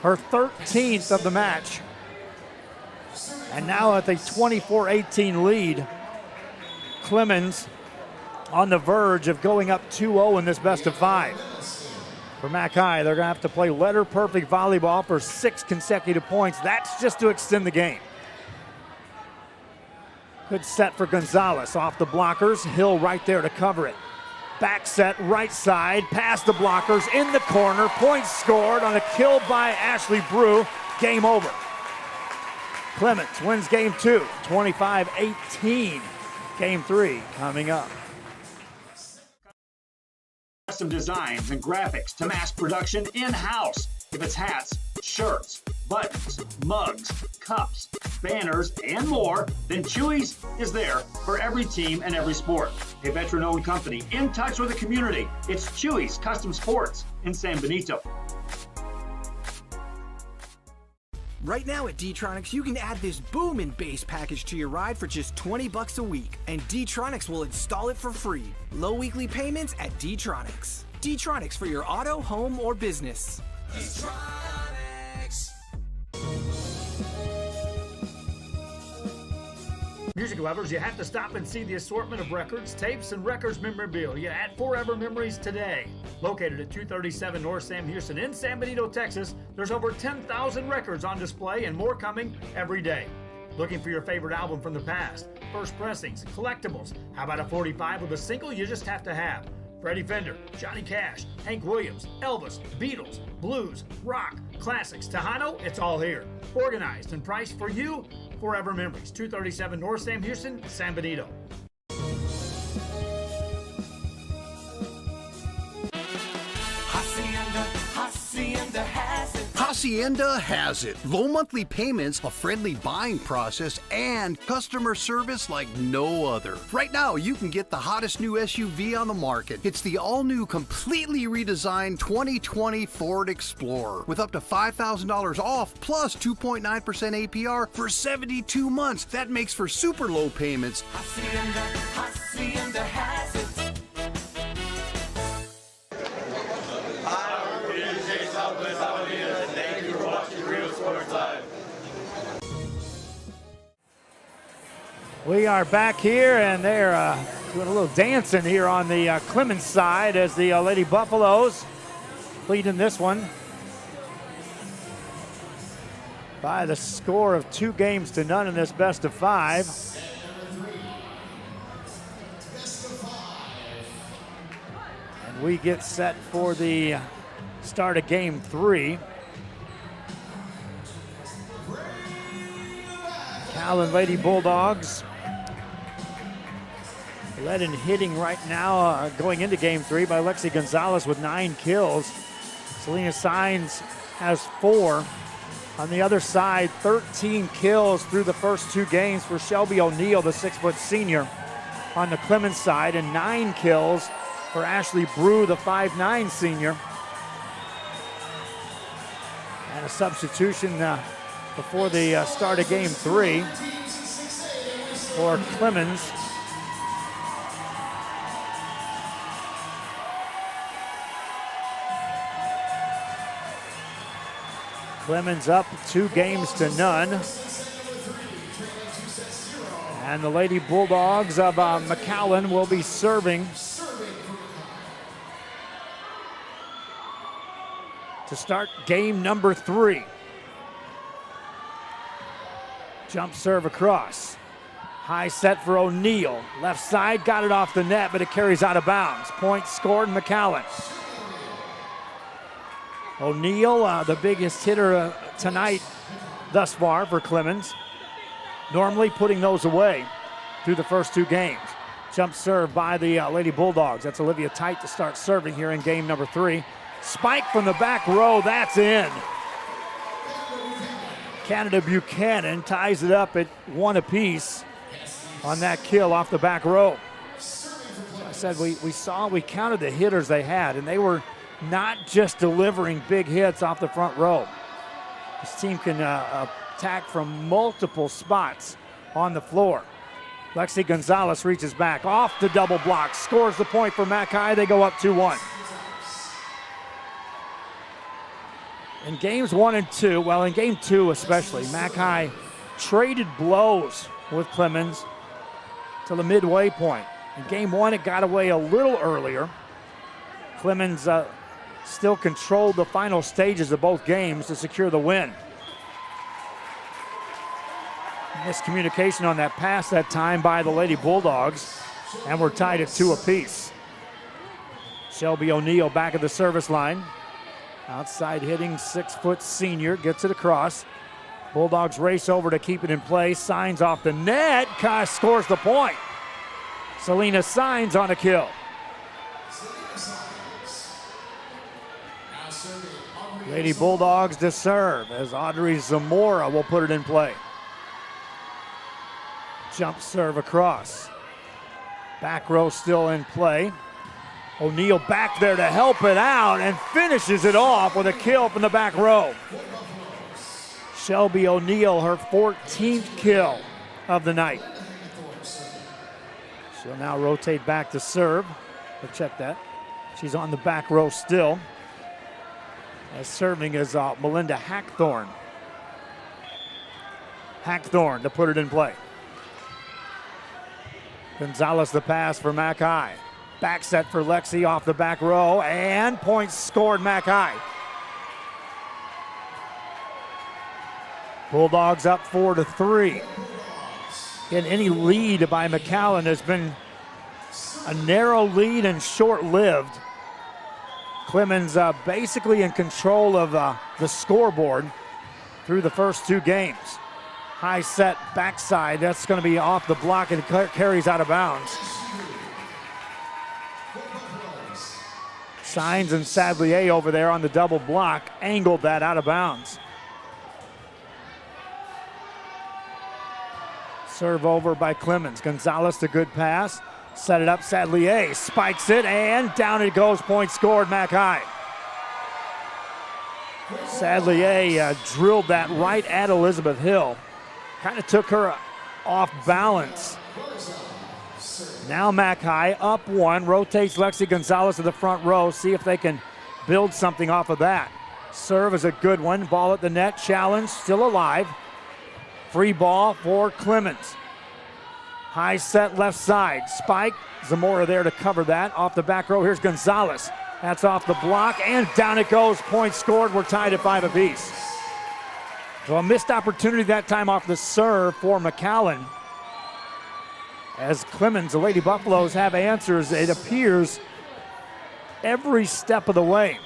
Her 13th of the match. And now at the 24-18 lead, Clemens on the verge of going up 2-0 in this best of 5. For Mac High, they're going to have to play letter-perfect volleyball for 6 consecutive points. That's just to extend the game. Good set for Gonzalez off the blockers. Hill right there to cover it. Back set, right side, past the blockers, in the corner. Points scored on a kill by Ashley Brew. Game over. Clemens wins game 2, 25-18. Game 3 coming up. Custom designs and graphics to mass production in-house. If it's hats, shirts, buttons, mugs, cups, banners, and more, then Chewy's is there for every team and every sport. A veteran-owned company in touch with the community. It's Chewy's Custom Sports in San Benito. Right now at D-Tronics, you can add this boom and bass package to your ride for just $20 a week, and D-Tronics will install it for free. Low weekly payments at D-Tronics. D-Tronics for your auto, home, or business. D-Tronics. Music lovers, you have to stop and see the assortment of records, tapes, and records memorabilia at Forever Memories today. Located at 237 North Sam Houston in San Benito, Texas, there's over 10,000 records on display and more coming every day. Looking for your favorite album from the past, first pressings, collectibles. How about a 45 with a single you just have to have? Freddie Fender, Johnny Cash, Hank Williams, Elvis, Beatles, blues, rock, classics, Tejano, it's all here. Organized and priced for you. Forever Memories, 237 North Sam Houston, San Benito. Hacienda has it. Low monthly payments, a friendly buying process, and customer service like no other. Right now, you can get the hottest new SUV on the market. It's the all-new, completely redesigned 2020 Ford Explorer with up to $5,000 off plus 2.9% APR for 72 months. That makes for super low payments. Hacienda has it. We are back here, and they're doing a little dancing here on the Clemens side as the Lady Buffaloes lead in this one by the score of 2-0 in this best of 5. And we get set for the start of game 3. McAllen Lady Bulldogs led in hitting right now going into game 3 by Lexi Gonzalez with 9 kills. Selena Saenz has 4. On the other side, 13 kills through the first 2 games for Shelby O'Neal, the 6-foot senior on the Clemens side, and 9 kills for Ashley Brew, the 5'9 senior. And a substitution before the start of game 3 for Clemens. Clemens up 2-0. And the Lady Bulldogs of McAllen will be serving to start game number 3. Jump serve across. High set for O'Neal. Left side, got it off the net, but it carries out of bounds. Point scored, McAllen. O'Neal, the biggest hitter tonight thus far for Clemens. Normally putting those away through the first 2 games. Jump serve by the Lady Bulldogs. That's Olivia Tite to start serving here in game number 3. Spike from the back row, that's in. Canada Buchanan ties it up at 1 apiece on that kill off the back row. said, we counted the hitters they had, and they were not just delivering big hits off the front row. This team can attack from multiple spots on the floor. Lexi Gonzalez reaches back off the double block, scores the point for Mackay. They go up 2-1. In games 1 and 2, well, in game 2 especially, Mackay traded blows with Clemens to the midway point. In game 1, it got away a little earlier. Clemens still controlled the final stages of both games to secure the win. Miscommunication on that pass that time by the Lady Bulldogs, and we're tied at 2 apiece. Shelby O'Neill back at the service line. Outside hitting 6-foot senior, gets it across. Bulldogs race over to keep it in play. Signs off the net. Kai scores the point. Selena Signs on a kill. Lady Bulldogs to serve as Audrey Zamora will put it in play. Jump serve across. Back row still in play. O'Neill back there to help it out and finishes it off with a kill from the back row. Shelby O'Neill, her 14th kill of the night. She'll now rotate back to serve. We'll check that. She's on the back row still. As serving is Melinda Hackthorne. Hackthorne to put it in play. Gonzalez the pass for Mackay. Back set for Lexi off the back row, and points scored Mackay. Bulldogs up 4-3. And any lead by McAllen has been a narrow lead and short-lived. Clemens basically in control of the scoreboard through the first 2 games. High set backside, that's going to be off the block and carries out of bounds. Signs and Sadlier over there on the double block, angled that out of bounds. Serve over by Clemens. Gonzalez, the good pass. Set it up, Sadlier spikes it, and down it goes. Point scored, Mackay. Sadlier drilled that right at Elizabeth Hill. Kind of took her off balance. Now Mackay up 1, rotates Lexi Gonzalez to the front row, see if they can build something off of that. Serve is a good one, ball at the net, challenge, still alive. Free ball for Clemens. High set left side, spike, Zamora there to cover that. Off the back row, here's Gonzalez. That's off the block, and down it goes, point scored, we're tied at 5 apiece. So a missed opportunity that time off the serve for McAllen. As Clemens, the Lady Buffaloes have answers, it appears, every step of the way.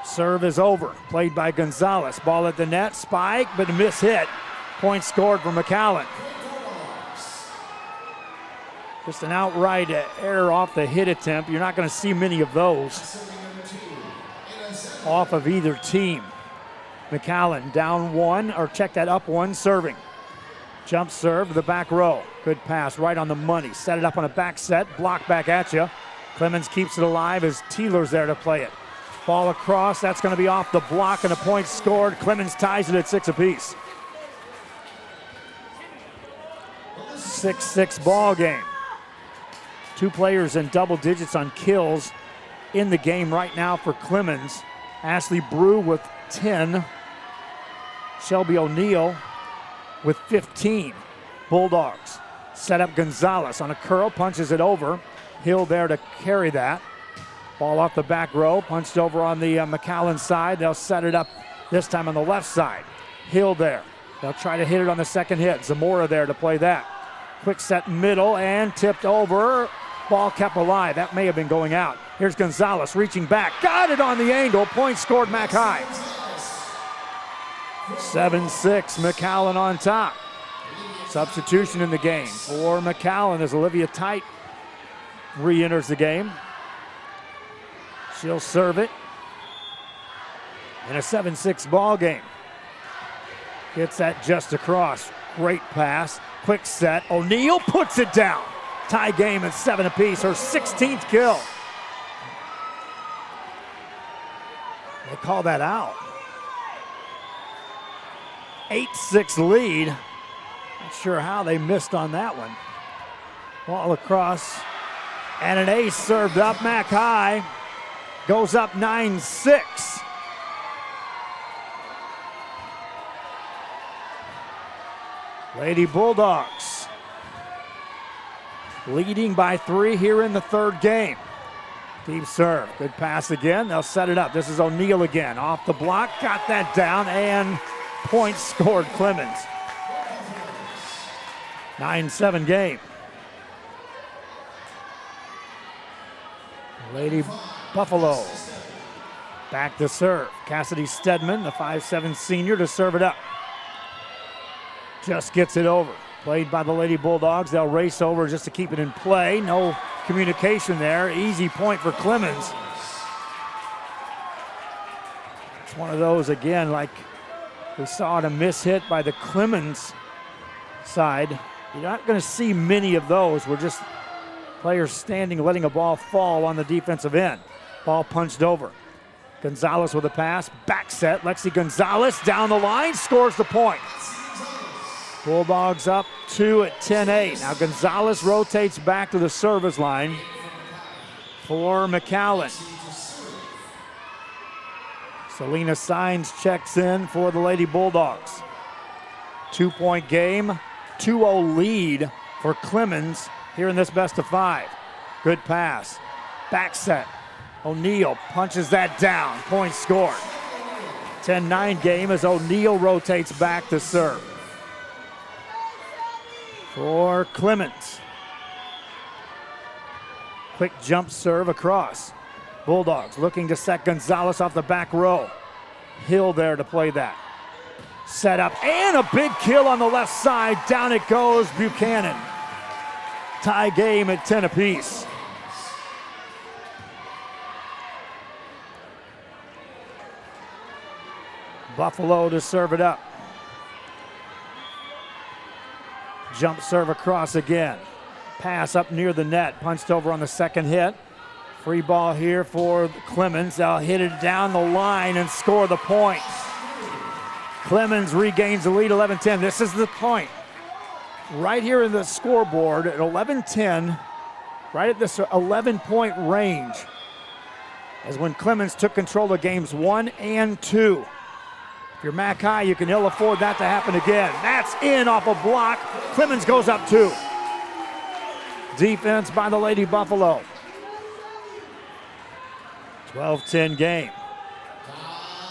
Serve is over, played by Gonzalez. Ball at the net, spike, but a miss hit. Point scored for McAllen. Just an outright error off the hit attempt. You're not going to see many of those off of either team. McAllen down 1, or check that, up 1, serving. Jump serve, the back row. Good pass, right on the money. Set it up on a back set, block back at you. Clemens keeps it alive as Teeler's there to play it. Ball across, that's going to be off the block, and a point scored. Clemens ties it at 6 apiece. 6-6 ball game. 2 players in double digits on kills in the game right now for Clemens. Ashley Brew with 10. Shelby O'Neill with 15. Bulldogs set up Gonzalez on a curl, punches it over. Hill there to carry that. Ball off the back row, punched over on the McAllen side. They'll set it up this time on the left side. Hill there. They'll try to hit it on the second hit. Zamora there to play that. Quick set middle and tipped over. Ball kept alive. That may have been going out. Here's Gonzalez reaching back. Got it on the angle. Point scored Mackay. 7-6, McAllen on top. Substitution in the game for McAllen as Olivia Tite re-enters the game. She'll serve it in a 7-6 ball game. Gets that just across. Great pass. Quick set. O'Neill puts it down. Tie game at 7 apiece, her 16th kill. They call that out. 8-6 lead. Not sure how they missed on that one. Ball across, and an ace served up. Mac High goes up 9-6. Lady Bulldogs leading by 3 here in the third game. Deep serve, good pass again. They'll set it up. This is O'Neal again. Off the block, got that down, and points scored Clemens. 9-7 game. Lady Buffalo back to serve. Cassidy Stedman, the 5'7" senior, to serve it up. Just gets it over. Played by the Lady Bulldogs. They'll race over just to keep it in play. No communication there. Easy point for Clemens. It's one of those, again, like we saw it, a miss hit by the Clemens side. You're not going to see many of those. We're just players standing, letting a ball fall on the defensive end. Ball punched over. Gonzalez with a pass. Back set. Lexi Gonzalez down the line. Scores the point. Bulldogs up 2 at 10-8. Now Gonzalez rotates back to the service line for McAllen. Selena Sines checks in for the Lady Bulldogs. 2-point game, 2-0 lead for Clemens here in this best of 5. Good pass. Back set. O'Neal punches that down. Point scored. 10-9 game as O'Neal rotates back to serve for Clemens. Quick jump serve across. Bulldogs looking to set Gonzalez off the back row. Hill there to play that. Set up and a big kill on the left side. Down it goes, Buchanan. Tie game at 10 apiece. Buffalo to serve it up. Jump serve across again. Pass up near the net. Punched over on the second hit. Free ball here for Clemens. They'll hit it down the line and score the point. Clemens regains the lead, 11-10. This is the point. Right here in the scoreboard at 11-10, right at this 11-point range, as when Clemens took control of games 1 and 2. If you're Mac High, you can ill afford that to happen again. That's in off a block. Clemens goes up 2. Defense by the Lady Buffalo. 12-10 game.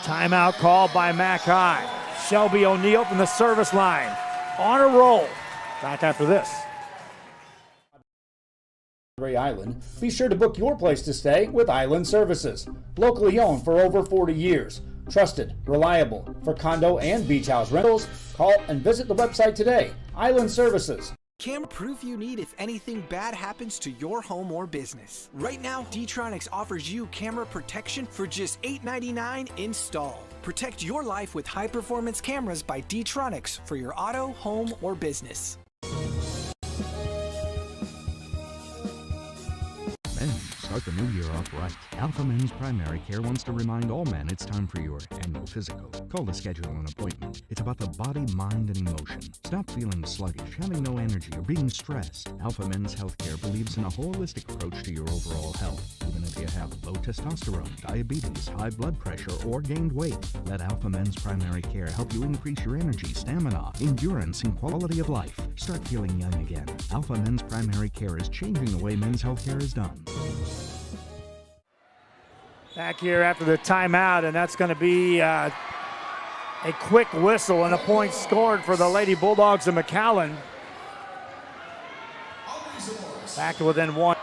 Timeout called by Mac High. Shelby O'Neal from the service line. On a roll. Back after this. Island, be sure to book your place to stay with Island Services. Locally owned for over 40 years. Trusted, reliable for condo and beach house rentals. Call and visit the website today. Island Services. Camera proof you need if anything bad happens to your home or business. Right now, D-Tronics offers you camera protection for just $8.99 installed. Protect your life with high-performance cameras by D-Tronics for your auto, home, or business. Men, start the new year off right. Alpha Men's Primary Care wants to remind all men it's time for your annual physical. Call to schedule an appointment. It's about the body, mind, and emotion. Stop feeling sluggish, having no energy, or being stressed. Alpha Men's Healthcare believes in a holistic approach to your overall health. Even if you have low testosterone, diabetes, high blood pressure, or gained weight, let Alpha Men's Primary Care help you increase your energy, stamina, endurance, and quality of life. Start feeling young again. Alpha Men's Primary Care is changing the way men's healthcare is done. Back here after the timeout, and that's going to be a quick whistle and a point scored for the Lady Bulldogs of McAllen. Back to within 1.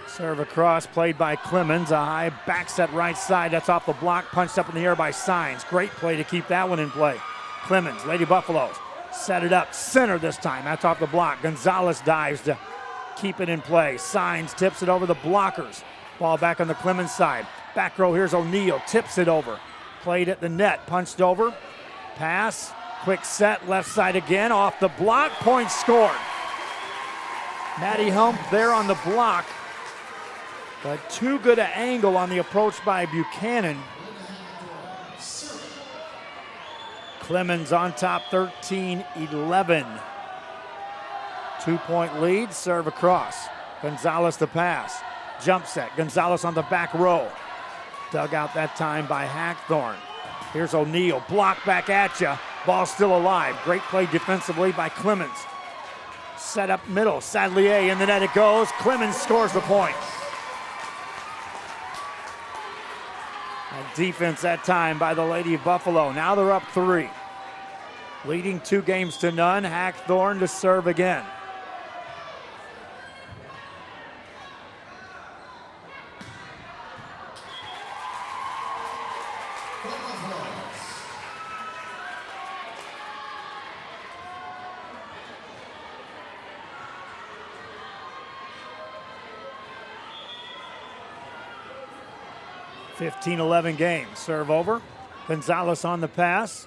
Serve across, played by Clemens. A high back set right side. That's off the block, punched up in the air by Sines. Great play to keep that one in play. Clemens, Lady Buffaloes, set it up center this time. That's off the block. Gonzalez dives to keep it in play. Sines tips it over the blockers. Ball back on the Clemens side. Back row, here's O'Neal. Tips it over. Played at the net. Punched over. Pass. Quick set, left side again, off the block, point scored. Maddie Hump there on the block, but too good an angle on the approach by Buchanan. Clemens on top, 13-11. 2-point lead, serve across. Gonzalez the pass. Jump set, Gonzalez on the back row. Dug out that time by Hackthorne. Here's O'Neal, block back at you. Ball still alive. Great play defensively by Clemens. Set up middle, Sadlier in the net it goes. Clemens scores the point. And defense that time by the Lady of Buffalo. Now they're up 3. Leading 2-0. Hackthorne to serve again. (15-11) game. Serve over. Gonzalez on the pass.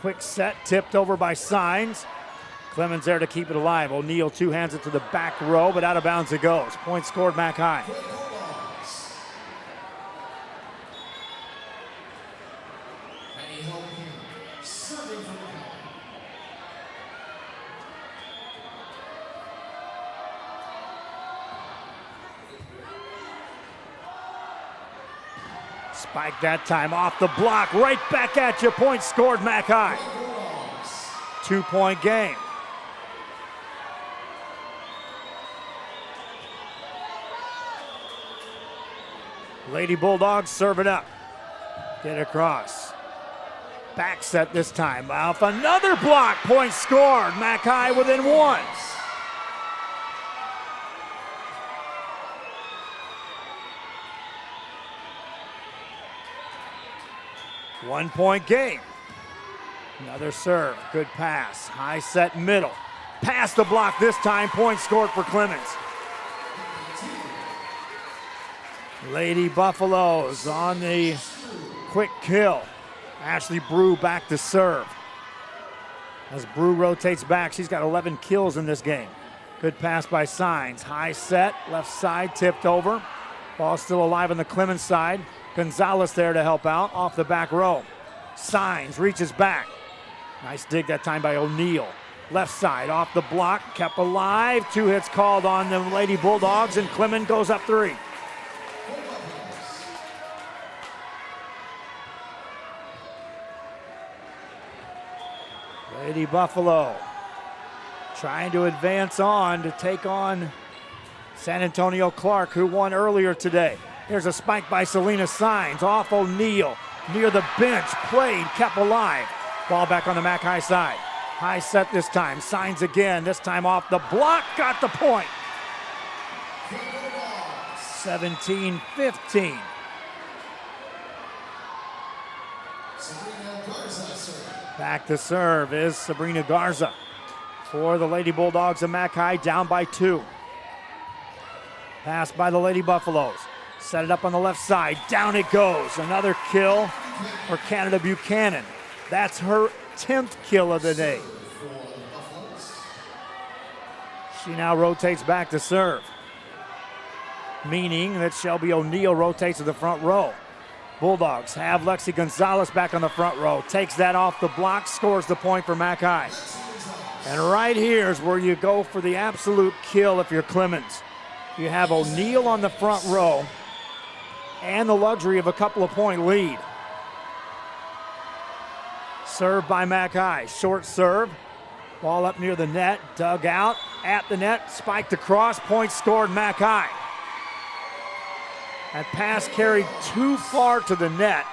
Quick set, tipped over by Signs. Clemens there to keep it alive. O'Neal two-hands it to the back row, but out of bounds it goes. Point scored, Mac High. Spike that time off the block, right back at you. Point scored, Mac High. 2-point game. Lady Bulldogs serve it up. Get across. Back set this time. Off another block. Point scored. Mac High within 1. One-point game. Another serve. Good pass. High set middle. Past the block this time. Point scored for Clemens. Lady Buffaloes on the quick kill. Ashley Brew back to serve. As Brew rotates back, she's got 11 kills in this game. Good pass by Signs. High set, left side, tipped over. Ball still alive on the Clemens side. Gonzalez there to help out off the back row. Signs reaches back. Nice dig that time by O'Neal. Left side off the block, kept alive. 2 hits called on the Lady Bulldogs, and Clemens goes up 3. Lady Buffalo trying to advance on to take on San Antonio Clark, who won earlier today. There's a spike by Selena Signs off O'Neal. Near the bench, played, kept alive. Ball back on the Mac High side. High set this time. Signs again, this time off the block, got the point. 17-15. Back to serve is Sabrina Garza for the Lady Bulldogs of Mac High, down by 2. Pass by the Lady Buffaloes. Set it up on the left side. Down it goes. Another kill for Canada Buchanan. That's her 10th kill of the day. She now rotates back to serve, meaning that Shelby O'Neal rotates to the front row. Bulldogs have Lexi Gonzalez back on the front row. Takes that off the block, scores the point for Mac High. And right here is where you go for the absolute kill if you're Clemens. You have O'Neal on the front row and the luxury of a couple of point lead. Serve by Mac High. Short serve. Ball up near the net. Dug out at the net. Spiked across. Point scored, Mac High. That pass carried too far to the net.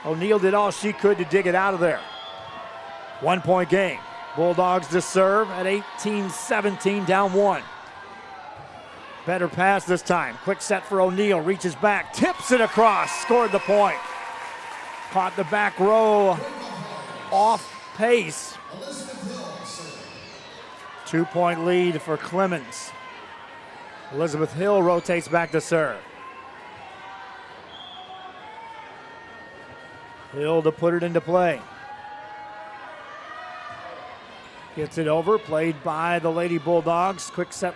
O'Neal did all she could to dig it out of there. 1-point game. Bulldogs to serve at 18-17, down 1. Better pass this time. Quick set for O'Neal. Reaches back. Tips it across. Scored the point. Caught the back row off pace. 2-point lead for Clemens. Elizabeth Hill rotates back to serve. Hill to put it into play. Gets it over, played by the Lady Bulldogs. Quick set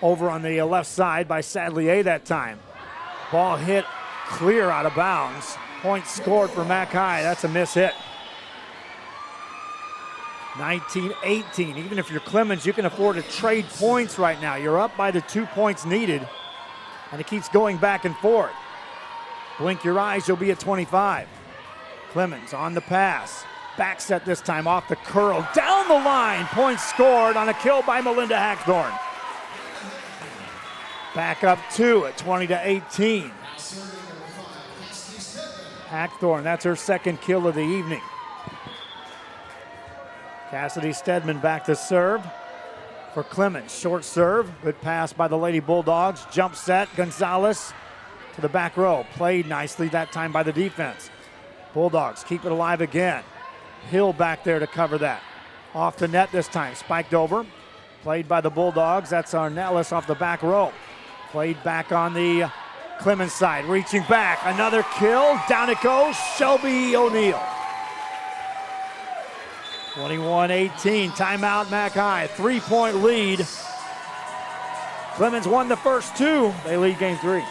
over on the left side by Sadlier that time. Ball hit clear out of bounds. Point scored for Mac High. That's a miss hit. 19-18. Even if you're Clemens, you can afford to trade points right now. You're up by the 2 points needed, and it keeps going back and forth. Blink your eyes, you'll be at 25. Clemens on the pass. Back set this time off the curl. Down the line. Point scored on a kill by Melinda Hackthorne. Back up 2 at 20-18. Hackthorne, that's her second kill of the evening. Cassidy Stedman back to serve for Clemens. Short serve, good pass by the Lady Bulldogs. Jump set, Gonzalez to the back row. Played nicely that time by the defense. Bulldogs keep it alive again. Hill back there to cover that. Off the net this time, spiked over. Played by the Bulldogs, that's Arnellis off the back row. Played back on the Clemens side, reaching back. Another kill, down it goes, Shelby O'Neill. 21-18, timeout Mac High, 3-point lead. Clemens won the first 2, they lead game 3.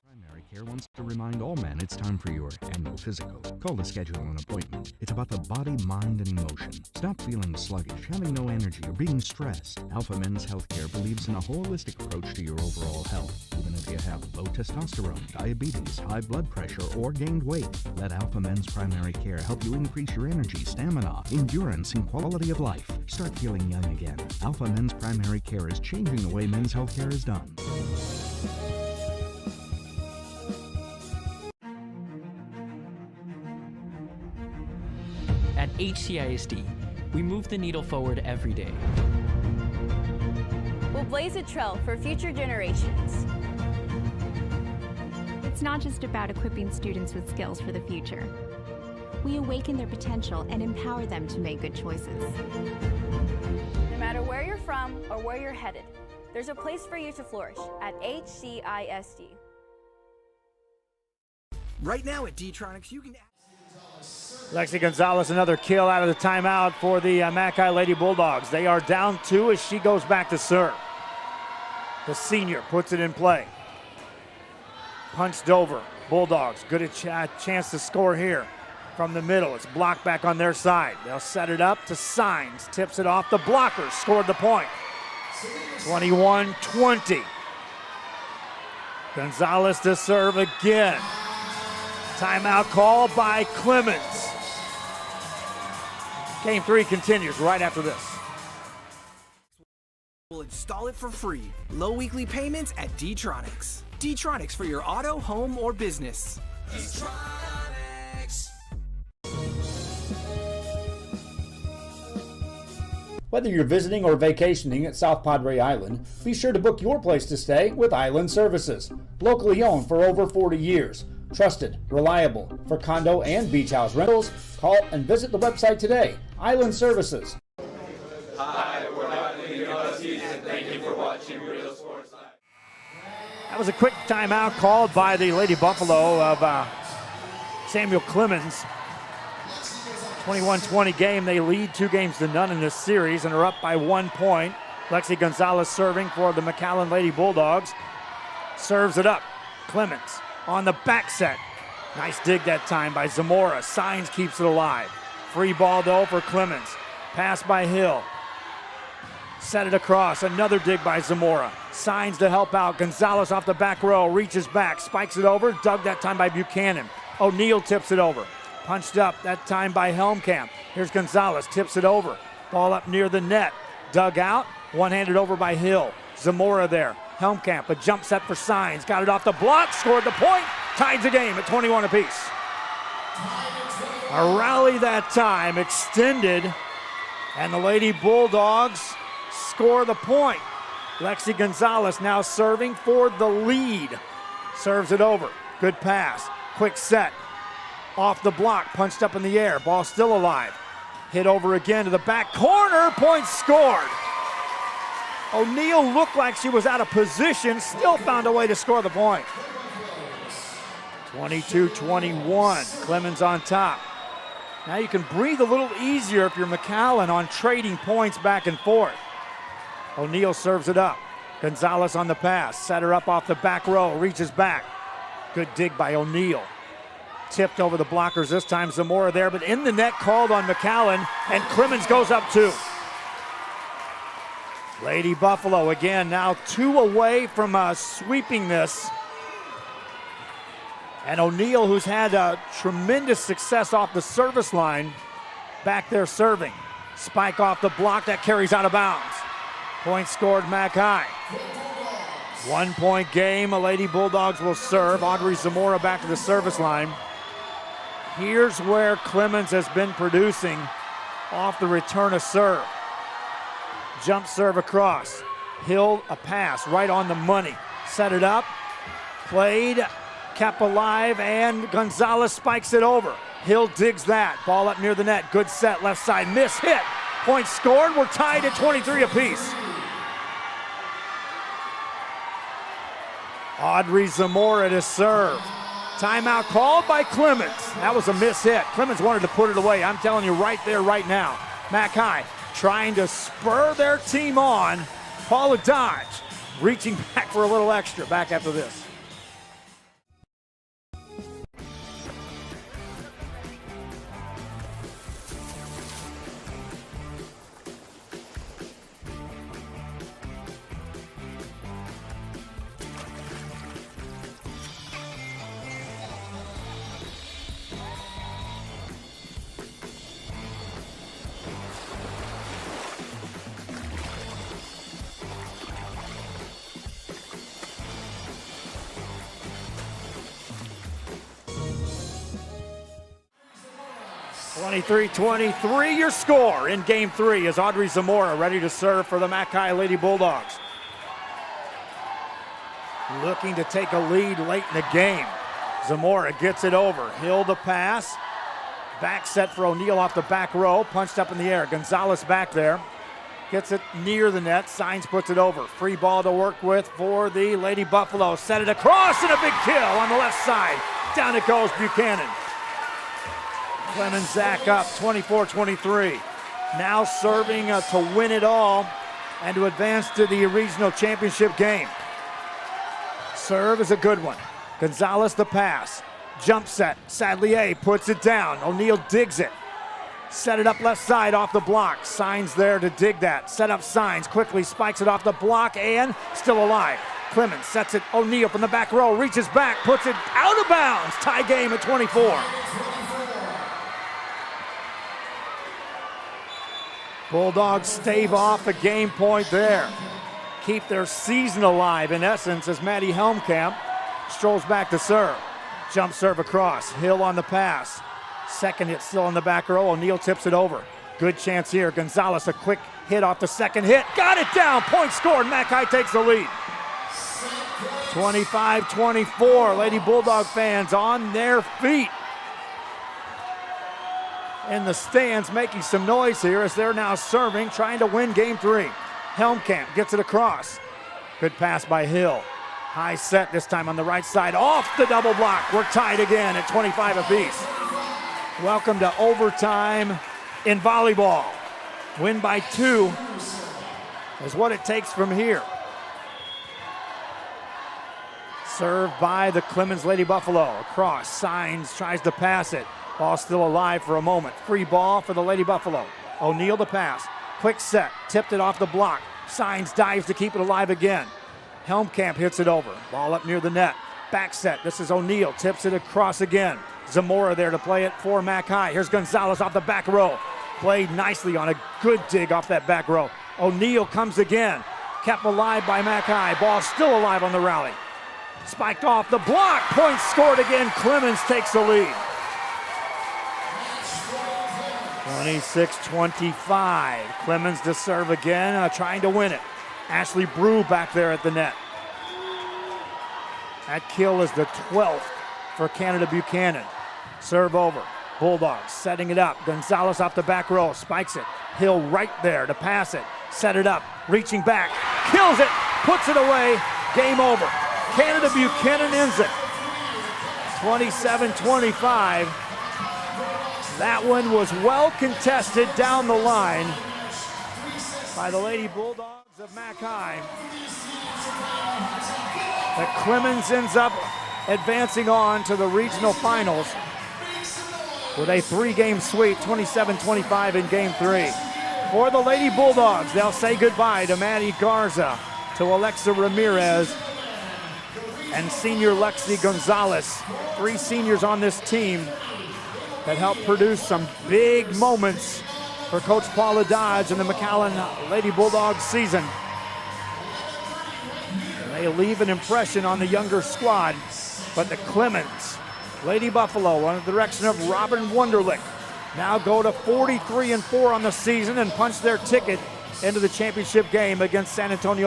Primary Care wants to remind all men it's time for your annual physical. Call to schedule an appointment. It's about the body, mind, and emotion. Stop feeling sluggish, having no energy, or being stressed. Alpha Men's Healthcare believes in a holistic approach to your overall health. Even if you have low testosterone, diabetes, high blood pressure, or gained weight, let Alpha Men's Primary Care help you increase your energy, stamina, endurance, and quality of life. Start feeling young again. Alpha Men's Primary Care is changing the way men's healthcare is done. At HCISD, we move the needle forward every day. We'll blaze a trail for future generations. It's not just about equipping students with skills for the future. We awaken their potential and empower them to make good choices. No matter where you're from or where you're headed, there's a place for you to flourish at HCISD. Right now at D-Tronics, you can... Lexi Gonzalez, another kill out of the timeout for the Mac High Lady Bulldogs. They are down 2 as she goes back to serve. The senior puts it in play. Punched over. Bulldogs, good chance to score here from the middle. It's blocked back on their side. They'll set it up to Signs. Tips it off the blocker. Scored the point. 21-20. Gonzalez to serve again. Timeout call by Clemens. Game 3 continues right after this. We'll install it for free. Low weekly payments at D-Tronics. D-Tronics for your auto, home, or business. D-Tronics. Whether you're visiting or vacationing at South Padre Island, be sure to book your place to stay with Island Services. Locally owned for over 40 years. Trusted, reliable for condo and beach house rentals. Call and visit the website today. Island Services. Hi, we're Island Huskies, and thank you for watching Real Sports Live. That was a quick timeout called by the Lady Buffalo of Samuel Clemens. 21-20 game. They lead 2-0 in this series and are up by 1 point. Lexi Gonzalez serving for the McAllen Lady Bulldogs. Serves it up. Clemens on the back set. Nice dig that time by Zamora. Signs keeps it alive. Free ball though for Clemens. Pass by Hill. Set it across. Another dig by Zamora. Signs to help out. Gonzalez off the back row. Reaches back. Spikes it over. Dug that time by Buchanan. O'Neill tips it over. Punched up that time by Helmkamp. Here's Gonzalez. Tips it over. Ball up near the net. Dug out. One-handed over by Hill. Zamora there. Helmkamp, a jump set for Signs. Got it off the block, scored the point. Ties the game at 21 apiece. A rally that time extended, and the Lady Bulldogs score the point. Lexi Gonzalez now serving for the lead. Serves it over. Good pass. Quick set. Off the block, punched up in the air. Ball still alive. Hit over again to the back corner. Point scored. O'Neill looked like she was out of position, still found a way to score the point. 22-21, Clemens on top. Now you can breathe a little easier if you're McAllen on trading points back and forth. O'Neal serves it up. Gonzalez on the pass, set her up off the back row, reaches back. Good dig by O'Neal. Tipped over the blockers this time, Zamora there, but in the net called on McAllen, and Clemens goes up 2. Lady Buffalo again, now 2 away from sweeping this. And O'Neal, who's had tremendous success off the service line, back there serving. Spike off the block, that carries out of bounds. Point scored, Mac High. 1 point game, Lady Bulldogs will serve. Audrey Zamora back to the service line. Here's where Clemens has been producing off the return of serve. Jump serve across. Hill, a pass right on the money. Set it up, played, kept alive, and Gonzalez spikes it over. Hill digs that, ball up near the net. Good set, left side, miss, hit. Point scored, we're tied at 23 apiece. Audrey Zamora to serve. Timeout called by Clemens. That was a miss hit. Clemens wanted to put it away. I'm telling you right there, right now. Mac High trying to spur their team on. Paula Dodge reaching back for a little extra. Back after this. (23-23) your score in Game 3 as Audrey Zamora ready to serve for the Mackay Lady Bulldogs. Looking to take a lead late in the game. Zamora gets it over. Hill the pass. Back set for O'Neal off the back row. Punched up in the air. Gonzalez back there. Gets it near the net. Signs puts it over. Free ball to work with for the Lady Buffalo. Set it across and a big kill on the left side. Down it goes Buchanan. Clemens Zach up 24-23. Now serving to win it all and to advance to the regional championship game. Serve is a good one. Gonzalez the pass. Jump set. Sadlier puts it down. O'Neal digs it. Set it up left side off the block. Signs there to dig that. Set up Signs. Quickly spikes it off the block and still alive. Clemens sets it. O'Neal from the back row. Reaches back. Puts it out of bounds. Tie game at 24. Bulldogs stave off a game point there. Keep their season alive in essence as Maddie Helmkamp strolls back to serve. Jump serve across. Hill on the pass. Second hit still on the back row. O'Neal tips it over. Good chance here. Gonzalez a quick hit off the second hit. Got it down. Point scored. Mackay takes the lead. 25-24. Lady Bulldog fans on their feet in the stands making some noise here as they're now serving, trying to win Game 3. Helmkamp gets it across. Good pass by Hill. High set this time on the right side. Off the double block. We're tied again at 25 apiece. Welcome to overtime in volleyball. Win by 2 is what it takes from here. Served by the Clemens Lady Buffalo. Across. Signs tries to pass it. Ball still alive for a moment. Free ball for the Lady Buffalo. O'Neal the pass. Quick set. Tipped it off the block. Signs dives to keep it alive again. Helmkamp hits it over. Ball up near the net. Back set. This is O'Neal. Tips it across again. Zamora there to play it for Mackay. Here's Gonzalez off the back row. Played nicely on a good dig off that back row. O'Neal comes again. Kept alive by Mackay. Ball still alive on the rally. Spiked off the block. Point scored again. Clemens takes the lead. 26-25. Clemens to serve again, trying to win it. Ashley Brew back there at the net. That kill is the 12th for Canada Buchanan. Serve over. Bulldogs setting it up. Gonzalez off the back row. Spikes it. Hill right there to pass it. Set it up. Reaching back. Kills it. Puts it away. Game over. Canada Buchanan ends it. 27-25. That one was well contested down the line by the Lady Bulldogs of McAllen. But Clemens ends up advancing on to the regional finals with a 3-game sweep, 27-25 in Game 3. For the Lady Bulldogs, they'll say goodbye to Maddie Garza, to Alexa Ramirez, and senior Lexi Gonzalez. 3 seniors on this team that helped produce some big moments for Coach Paula Dodge and the McAllen Lady Bulldogs season. And they leave an impression on the younger squad, but the Clemens Lady Buffalo, under the direction of Robin Wunderlich, now go to 43-4 on the season and punch their ticket into the championship game against San Antonio